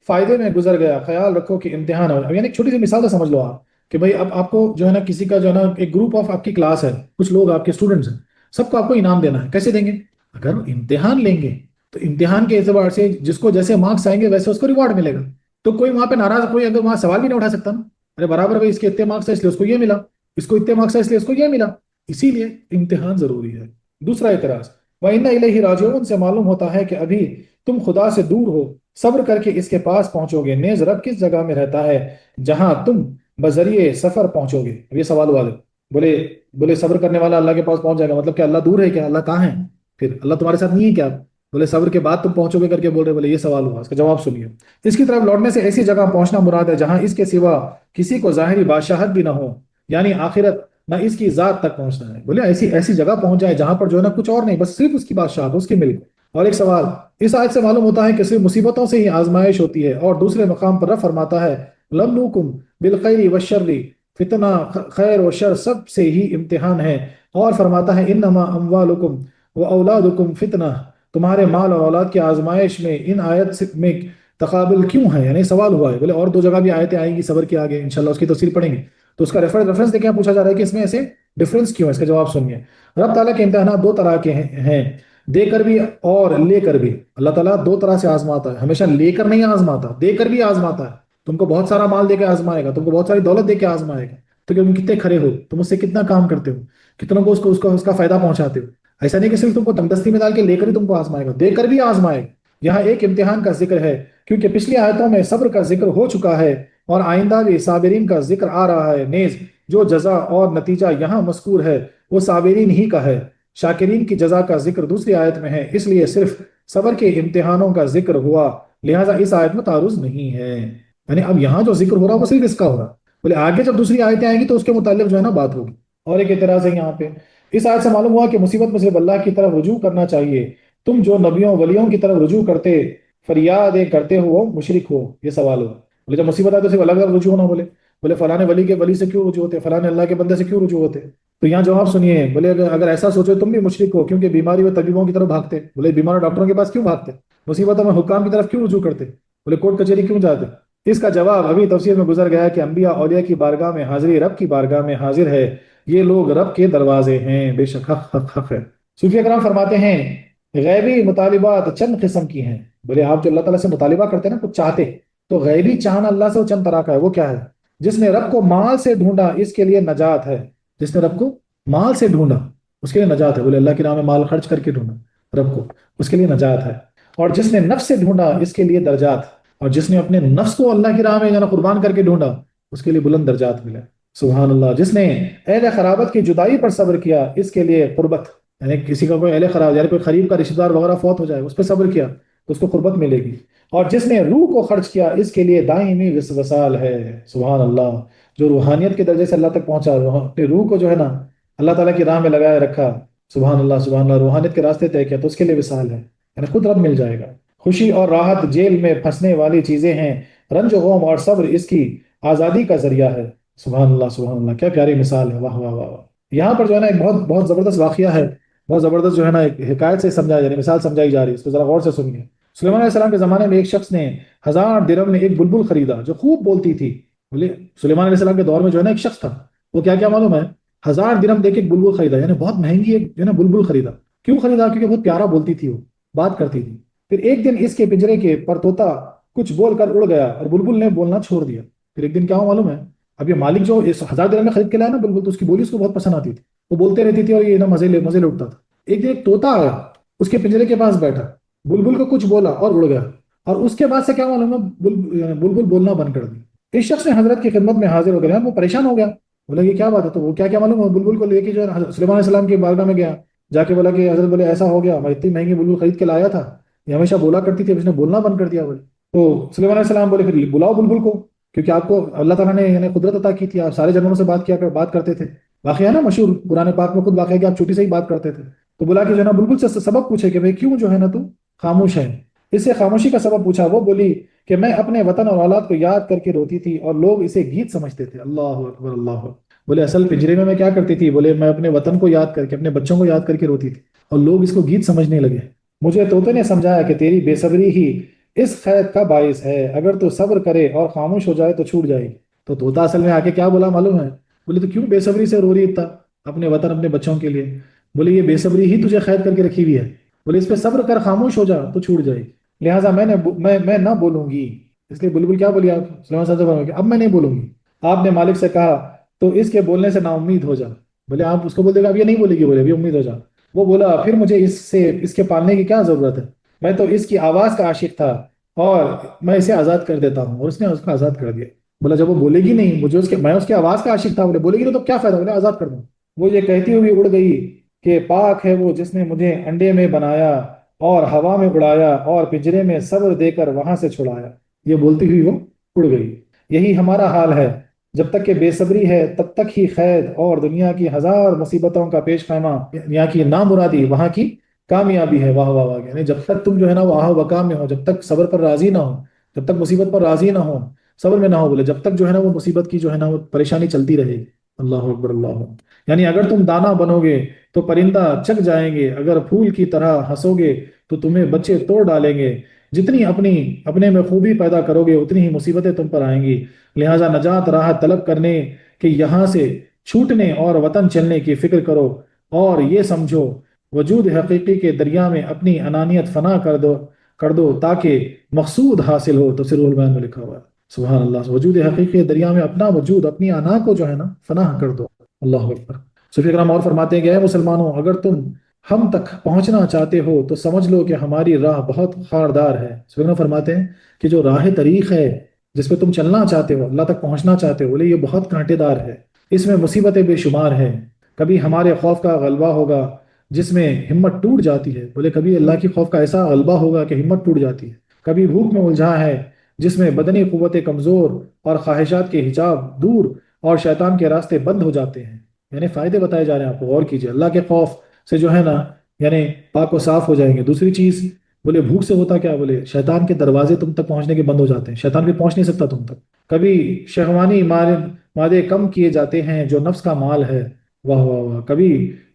B: فائدے میں گزر گیا۔ خیال رکھو کہ امتحان ہو، یعنی ایک چھوٹی سی مثال سے سمجھ لو آپ کہ بھائی اب آپ کو جو ہے نا کسی کا جو ہے نا ایک گروپ آف آپ کی کلاس ہے، کچھ لوگ آپ کے اسٹوڈنٹس ہیں، سب کو آپ کو انعام دینا ہے۔ کیسے دیں گے؟ اگر امتحان لیں گے تو امتحان کے اعتبار سے جس کو جیسے مارکس آئیں گے ویسے اس کو ریوارڈ ملے گا۔ تو کوئی وہاں پہ ناراض، کوئی اگر وہاں سوال بھی نہیں اٹھا سکتا نا، ارے برابر بھائی اس کے اتنے مارکس ہے اس لیے اس کو یہ ملا، اس کو اتنے مارکس ہے اس لیے اس کو یہ ملا، اسی لیے امتحان ضروری ہے۔ دوسرا اعتراض، وَإِنَّ إِلَيْهِ راجعون سے معلوم ہوتا ہے کہ ابھی تم خدا سے دور ہو، صبر کر کے اس کے پاس پہنچو گے۔ نیز رب کس جگہ میں رہتا ہے جہاں تم بذریعے سفر پہنچو گے؟ اب یہ سوال والے بولے صبر کرنے والا اللہ کے پاس پہنچ جائے گا، مطلب کہ اللہ دور ہے کیا؟ اللہ کہاں ہے؟ پھر اللہ تمہارے ساتھ نہیں ہے کیا؟ بولے صبر کے بعد تم پہنچو گے کر کے بول رہے، بولے یہ سوال ہوا۔ اس کا جواب سنیے، اس کی طرف لوٹنے سے ایسی جگہ پہنچنا مراد ہے جہاں اس کے سوا کسی کو ظاہری بادشاہت بھی نہ ہو، یعنی آخرت نہ اس کی ذات تک پہنچنا ہے۔ بولے ایسی جگہ پہنچ جائے جہاں پر جو ہے نا کچھ اور نہیں، بس صرف اس کی بادشاہت، اس کی ملک۔ اور ایک سوال، اس آیت سے معلوم ہوتا ہے کہ صرف مصیبتوں سے ہی آزمائش ہوتی ہے، اور دوسرے مقام پر رب فرماتا ہے لَبْلُوكُمْ بِالْخَيْرِ وَالشَّرِّ، فتنہ خیر و شر سب سے ہی امتحان ہے، اور فرماتا ہے انما اموالکم و اولادکم فتنہ، تمہارے مال اور اولاد کی آزمائش میں ان آیت میں تقابل کیوں ہے؟ یعنی سوال ہوا ہے۔ بولے اور 2 جگہ بھی آیتیں آئیں گی صبر کے آگے، انشاءاللہ اس کی تفسیر پڑھیں گے، تو اس کا ریفرنس دیکھیں پوچھا جا رہا ہے کہ اس میں ایسے ڈفرنس کیوں ہے؟ اس کا جواب سنیے۔ رب تعالیٰ کے امتحانات 2 طرح کے ہیں، دے کر بھی اور لے کر بھی۔ اللہ تعالیٰ 2 طرح سے آزماتا ہے، ہمیشہ لے کر نہیں آزماتا، دے کر بھی آزماتا ہے۔ تم کو بہت سارا مال دے کے آزمائے گا، تم کو بہت ساری دولت دے کے آزمائے گا، تو کہ تم کتنے کھڑے ہو، تم اس سے کتنا کام کرتے ہو، کتنوں کو اس کا فائدہ پہنچاتے ہو۔ ایسا نہیں کہ صرف تم کو تنگدستی میں ڈال کے لے کر ہی تم کو آزمائے گا، دے کر بھی آزمائے گا۔ یہاں ایک امتحان کا ذکر ہے کیونکہ پچھلی آیتوں میں صبر کا ذکر ہو چکا ہے، اور آئندہ بھی صابرین کا ذکر آ رہا ہے۔ نیز جو جزا اور نتیجہ یہاں مذکور ہے وہ صابرین ہی کا ہے، شاکرین کی جزا کا ذکر دوسری آیت میں ہے، اس لیے صرف صبر کے امتحانوں کا ذکر ہوا، لہٰذا اس آیت میں تعارض نہیں ہے۔ یعنی اب یہاں جو ذکر ہو رہا ہے وہ صرف اس کا ہو رہا ہے، بولے آگے جب دوسری آیتیں آئیں گی تو اس کے متعلق جو ہے نا بات ہوگی۔ اور ایک اعتراض ہے یہاں پہ، اس آیت سے معلوم ہوا کہ مصیبت میں صرف اللہ کی طرف رجوع کرنا چاہیے، تم جو نبیوں ولیوں کی طرف رجوع کرتے فریادیں کرتے ہو وہ مشرک ہو۔ یہ سوال ہو، بولے جب مصیبت آئے تو صرف اللہ کا رجوع ہونا، بولے فلاں ولی کے ولی سے کیوں رجوع ہوتے، فلاں اللہ کے بندے سے کیوں رجوع ہوتے؟ تو یہاں جواب سنیے، بولے اگر ایسا سوچو تم بھی مشرک ہو، کیونکہ بیماری و طبیبوں کی طرف بھاگتے، بولے بیمار ڈاکٹروں کے پاس کیوں بھاگتے، مصیبتوں میں حکام کی طرف کیوں رجوع کرتے، بولے کورٹ کچہری کیوں جاتے؟ اس کا جواب ابھی تفسیر میں گزر گیا ہے کہ انبیاء اولیاء کی بارگاہ میں حاضری رب کی بارگاہ میں حاضر ہے، یہ لوگ رب کے دروازے ہیں، بے شک حق ہے۔ صوفیہ کرام فرماتے ہیں غیبی مطالبات چند قسم کی ہیں۔ بولے آپ جو اللہ تعالیٰ سے مطالبہ کرتے ہیں نا، کچھ چاہتے، تو غیبی چاہنا اللہ سے وہ چند طرح کا ہے۔ وہ کیا ہے؟ جس نے رب کو مال سے ڈھونڈا اس کے لیے نجات ہے، جس نے رب کو مال سے ڈھونڈا اس کے لیے نجات ہے۔ بولے اللہ کی راہ میں مال خرچ کر کے ڈھونڈا رب کو، اس کے لیے نجات ہے۔ اور جس نے نفس سے ڈھونڈا اس کے لیے درجات، اور جس نے اپنے نفس کو اللہ کی راہ میں جانا قربان کر کے ڈھونڈا اس کے لیے بلند درجات ملے۔ سبحان اللہ۔ جس نے اہل خرابت کی جدائی پر صبر کیا اس کے لیے قربت، یعنی کسی کا کوئی اہل خراب یعنی کوئی قریب کا رشتہ دار وغیرہ فوت ہو جائے اس پہ صبر کیا تو اس کو قربت ملے گی۔ اور جس نے روح کو خرچ کیا اس کے لیے دائمی وصال ہے۔ سبحان اللہ۔ جو روحانیت کے درجے سے اللہ تک پہنچا، اپنی روح کو جو ہے نا اللہ تعالیٰ کی راہ میں لگائے رکھا، سبحان اللہ روحانیت کے راستے طے کیا تو اس کے لیے وصال ہے، یعنی خود رب مل جائے گا۔ خوشی اور راحت جیل میں پھنسنے والی چیزیں ہیں، رنج و غم اور صبر اس کی آزادی کا ذریعہ ہے۔ سبحان اللہ کیا پیاری مثال ہے، واہ واہ واہ واہ۔ یہاں پر جو ہے نا ایک بہت بہت زبردست واقعہ ہے، بہت زبردست جو ہے نا ایک حکایت سے سمجھایا جا رہی ہے، مثال سمجھائی جا رہی ہے، اس کو ذرا غور سے سنیے۔ سلیمان علیہ السلام کے زمانے میں ایک شخص نے 1000 درہم میں ایک بلبل خریدا جو خوب بولتی تھی۔ بولے سلیمان علیہ السلام کے دور میں جو ہے نا ایک شخص تھا، وہ کیا کیا معلوم ہے، 1000 درہم دے کے ایک بلبل خریدا، یعنی بہت مہنگی ایک جو ہے نا بلبل خریدا۔ کیوں خریدا؟ کیونکہ بہت پیارا بولتی تھی، وہ بات کرتی تھی۔ پھر ایک دن اس کے پنجرے کے پر طوطا کچھ بول کر اڑ گیا اور بلبل نے بولنا چھوڑ دیا۔ پھر ایک دن کیا ہوا معلوم ہے، اب یہ مالک جو اس 1000 درہم میں خرید کے لایا نا بلبل، تو اس کی بولی اس کو بہت پسند آتی تھی، وہ بولتے رہتی تھی اور یہ نا مزے لے اٹھتا تھا۔ ایک دن ایک طوطا آیا، اس کے پنجرے کے پاس بیٹھا، بلبل کو کچھ بولا اور اڑ گیا، اور اس کے بعد سے کیا معلوم ہے، بلبل بولنا بند کر دی۔ اس شخص نے حضرت کی خدمت میں حاضر ہو گیا، وہ پریشان ہو گیا، بولا یہ کیا بات ہے؟ تو وہ کیا معلوم ہے، بلبل کو لے کے جو ہے سلیمان علیہ السلام کی بارگاہ میں گیا، جا کے بولا کہ حضرت بولے ایسا ہو گیا، میں اتنی مہنگی بلبل خرید کے لایا تھا، یہ ہمیشہ بولا کرتی تھی، اب اس نے بولنا بند کر دیا۔ بولے تو سلیمان علیہ السلام بولے پھر بلاؤ بلبل کو، کیونکہ آپ کو اللہ تعالیٰ نے یعنی قدرت عطا کی تھی، آپ سارے جانوروں سے بات کرتے تھے۔ واقعہ ہے نا مشہور قرآن پاک میں خود واقعہ کہ آپ چھوٹی سے ہی بات کرتے تھے۔ تو بلا کہ جو ہے نا بلبل سے سبب پوچھے کہ بھئی کیوں جو ہے نا تو خاموش ہے، اس سے خاموشی کا سبب پوچھا۔ وہ بولی کہ میں اپنے وطن اور اولاد کو یاد کر کے روتی تھی اور لوگ اسے گیت سمجھتے تھے۔ اللہ اکبر اللہ اکبر۔ بولے اصل پنجرے میں کیا کرتی تھی؟ بولے میں اپنے وطن کو یاد کر کے، اپنے بچوں کو یاد کر کے روتی تھی اور لوگ اس کو گیت سمجھنے لگے۔ مجھے طوطے نے سمجھایا کہ تیری بے صبری ہی اس خیر کا باعث ہے، اگر تو صبر کرے اور خاموش ہو جائے تو چھوٹ جائے گی۔ تو طوطا اصل میں آ کے کیا بولا معلوم ہے؟ بولے تو کیوں بے صبری سے رو رہی اتنا اپنے وطن اپنے بچوں کے لیے؟ بولے یہ بے صبری ہی تجھے قید کر کے رکھی ہوئی ہے، بولے اس پہ صبر کر، خاموش ہو جا تو چھوٹ جائے گی، لہٰذا میں نہ بولوں گی۔ اس لیے بلبل کیا بولی، آپ سلیمان صاحب سے فرمایا کہ اب میں نہیں بولوں گی۔ آپ نے مالک سے کہا تو اس کے بولنے سے نا امید ہو جا۔ بولے آپ اس کو بول دے گا اب یہ نہیں بولے گی، بولے ابھی امید ہو جا۔ وہ بولا پھر مجھے اس کے پالنے کی کیا ضرورت ہے، میں تو اس کی آواز کا عاشق تھا اور میں اسے آزاد کر دیتا ہوں، اور اس نے اس کو آزاد کر دیا۔ بولا جب وہ بولے گی نہیں، میں اس کی آواز کا عاشق تھا، بولے گی تو کیا فائدہ، بولے آزاد کر دوں۔ وہ یہ کہتی ہوئی اڑ گئی کہ پاک ہے وہ جس نے مجھے انڈے میں بنایا اور ہوا میں اڑایا اور پنجرے میں صبر دے کر وہاں سے چھڑایا۔ یہ بولتی ہوئی وہ اڑ گئی۔ یہی ہمارا حال ہے، جب تک کہ بے صبری ہے تب تک ہی قید اور دنیا کی 1000 مصیبتوں کا پیش خیمہ، یہاں کی نامرادی وہاں کی کامیابی ہے۔ واہ واہ واہ، یعنی جب تک تم جو ہے نا وہ آہ وقام میں ہو، جب تک صبر پر راضی نہ ہو، جب تک مصیبت پر راضی نہ ہو، صبر میں نہ ہو، بولے جب تک جو ہے نا وہ مصیبت کی جو ہے نا وہ پریشانی چلتی رہے گی۔ اللہ اکبر اللہ اکبر۔ یعنی اگر تم دانا بنو گے تو پرندہ چگ جائیں گے، اگر پھول کی طرح ہنسو گے تو تمہیں بچے توڑ ڈالیں گے، جتنی اپنے میں خوبی پیدا کرو گے اتنی ہی مصیبتیں تم پر آئیں گی، لہٰذا نجات راحت طلب کرنے کہ یہاں سے چھوٹنے اور وطن چلنے کی فکر کرو، اور یہ سمجھو وجود حقیقی کے دریا میں اپنی انانیت فنا کر دو تاکہ مقصود حاصل ہو۔ تفسیر البیان میں لکھا ہوا ہے۔ سبحان اللہ، وجود حقیقی کے دریا میں اپنا وجود، اپنی انا کو جو ہے نا فنا کر دو۔ اللہ اکبر۔ صوفی کرام اور فرماتے ہیں کہ اے مسلمانوں، اگر تم ہم تک پہنچنا چاہتے ہو تو سمجھ لو کہ ہماری راہ بہت خاردار ہے۔ صوفی کرام فرماتے ہیں کہ جو راہ طریق ہے جس پہ تم چلنا چاہتے ہو، اللہ تک پہنچنا چاہتے ہو، بولے یہ بہت کانٹے دار ہے، اس میں مصیبتیں بے شمار ہیں۔ کبھی ہمارے خوف کا غلبہ ہوگا جس میں ہمت ٹوٹ جاتی ہے، بولے کبھی اللہ کی خوف کا ایسا غلبہ ہوگا کہ ہمت ٹوٹ جاتی ہے۔ کبھی بھوک میں الجھا ہے جس میں بدنی قوتیں کمزور اور خواہشات کے حجاب دور اور شیطان کے راستے بند ہو جاتے ہیں۔ یعنی فائدے بتائے جا رہے ہیں، آپ کو غور کیجئے، اللہ کے خوف سے جو ہے نا یعنی پاک و صاف ہو جائیں گے۔ دوسری چیز بولے بھوک سے ہوتا کیا، بولے شیطان کے دروازے تم تک پہنچنے کے بند ہو جاتے ہیں، شیطان بھی پہنچ نہیں سکتا تم تک۔ کبھی شہوانی مادے کم کیے جاتے ہیں جو نفس کا مال ہے، واہ واہ واہ۔ کبھی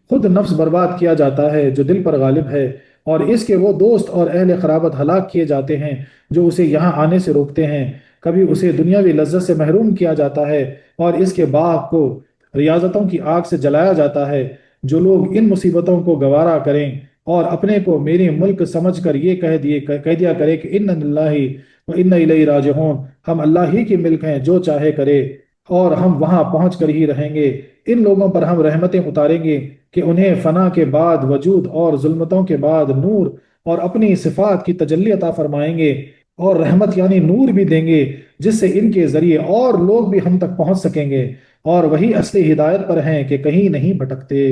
B: خود نفس برباد کیا جاتا ہے جو دل پر غالب ہے، اور اس کے وہ دوست اور اہل قرابت ہلاک کیے جاتے ہیں جو اسے یہاں آنے سے روکتے ہیں۔ کبھی اسے دنیاوی لذت سے محروم کیا جاتا ہے اور اس کے باغ کو ریاضتوں کی آگ سے جلایا جاتا ہے۔ جو لوگ ان مصیبتوں کو گوارا کریں اور اپنے کو میری ملک سمجھ کر یہ کہہ دیا کرے کہ ان اللہ و ان الیہ راجعون، ہم اللہ ہی کی ملک ہیں، جو چاہے کرے اور ہم وہاں پہنچ کر ہی رہیں گے، ان لوگوں پر ہم رحمتیں اتاریں گے کہ انہیں فنا کے بعد وجود اور ظلمتوں کے بعد نور اور اپنی صفات کی تجلی عطا فرمائیں گے، اور رحمت یعنی نور بھی دیں گے جس سے ان کے ذریعے اور لوگ بھی ہم تک پہنچ سکیں گے، اور وہی اصلی ہدایت پر ہیں کہ کہیں نہیں بھٹکتے۔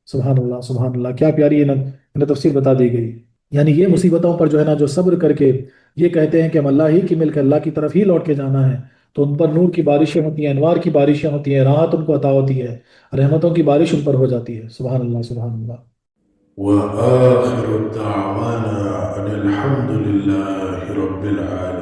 B: سبحان اللہ سبحان اللہ، کیا پیاری انہیں تفسیر بتا دی گئی۔ یعنی یہ مصیبتوں پر جو ہے نا جو صبر کر کے یہ کہتے ہیں کہ ہم اللہ ہی کی ملک ہے، اللہ کی طرف ہی لوٹ کے جانا ہے، تو ان پر نور کی بارشیں ہوتی ہیں، انوار کی بارشیں ہوتی ہیں، راحت ان کو عطا ہوتی ہے، رحمتوں کی بارش ان پر ہو جاتی ہے۔ سبحان اللہ سبحان اللہ۔
C: وآخر دعوانا أن الحمد لله رب العالمين.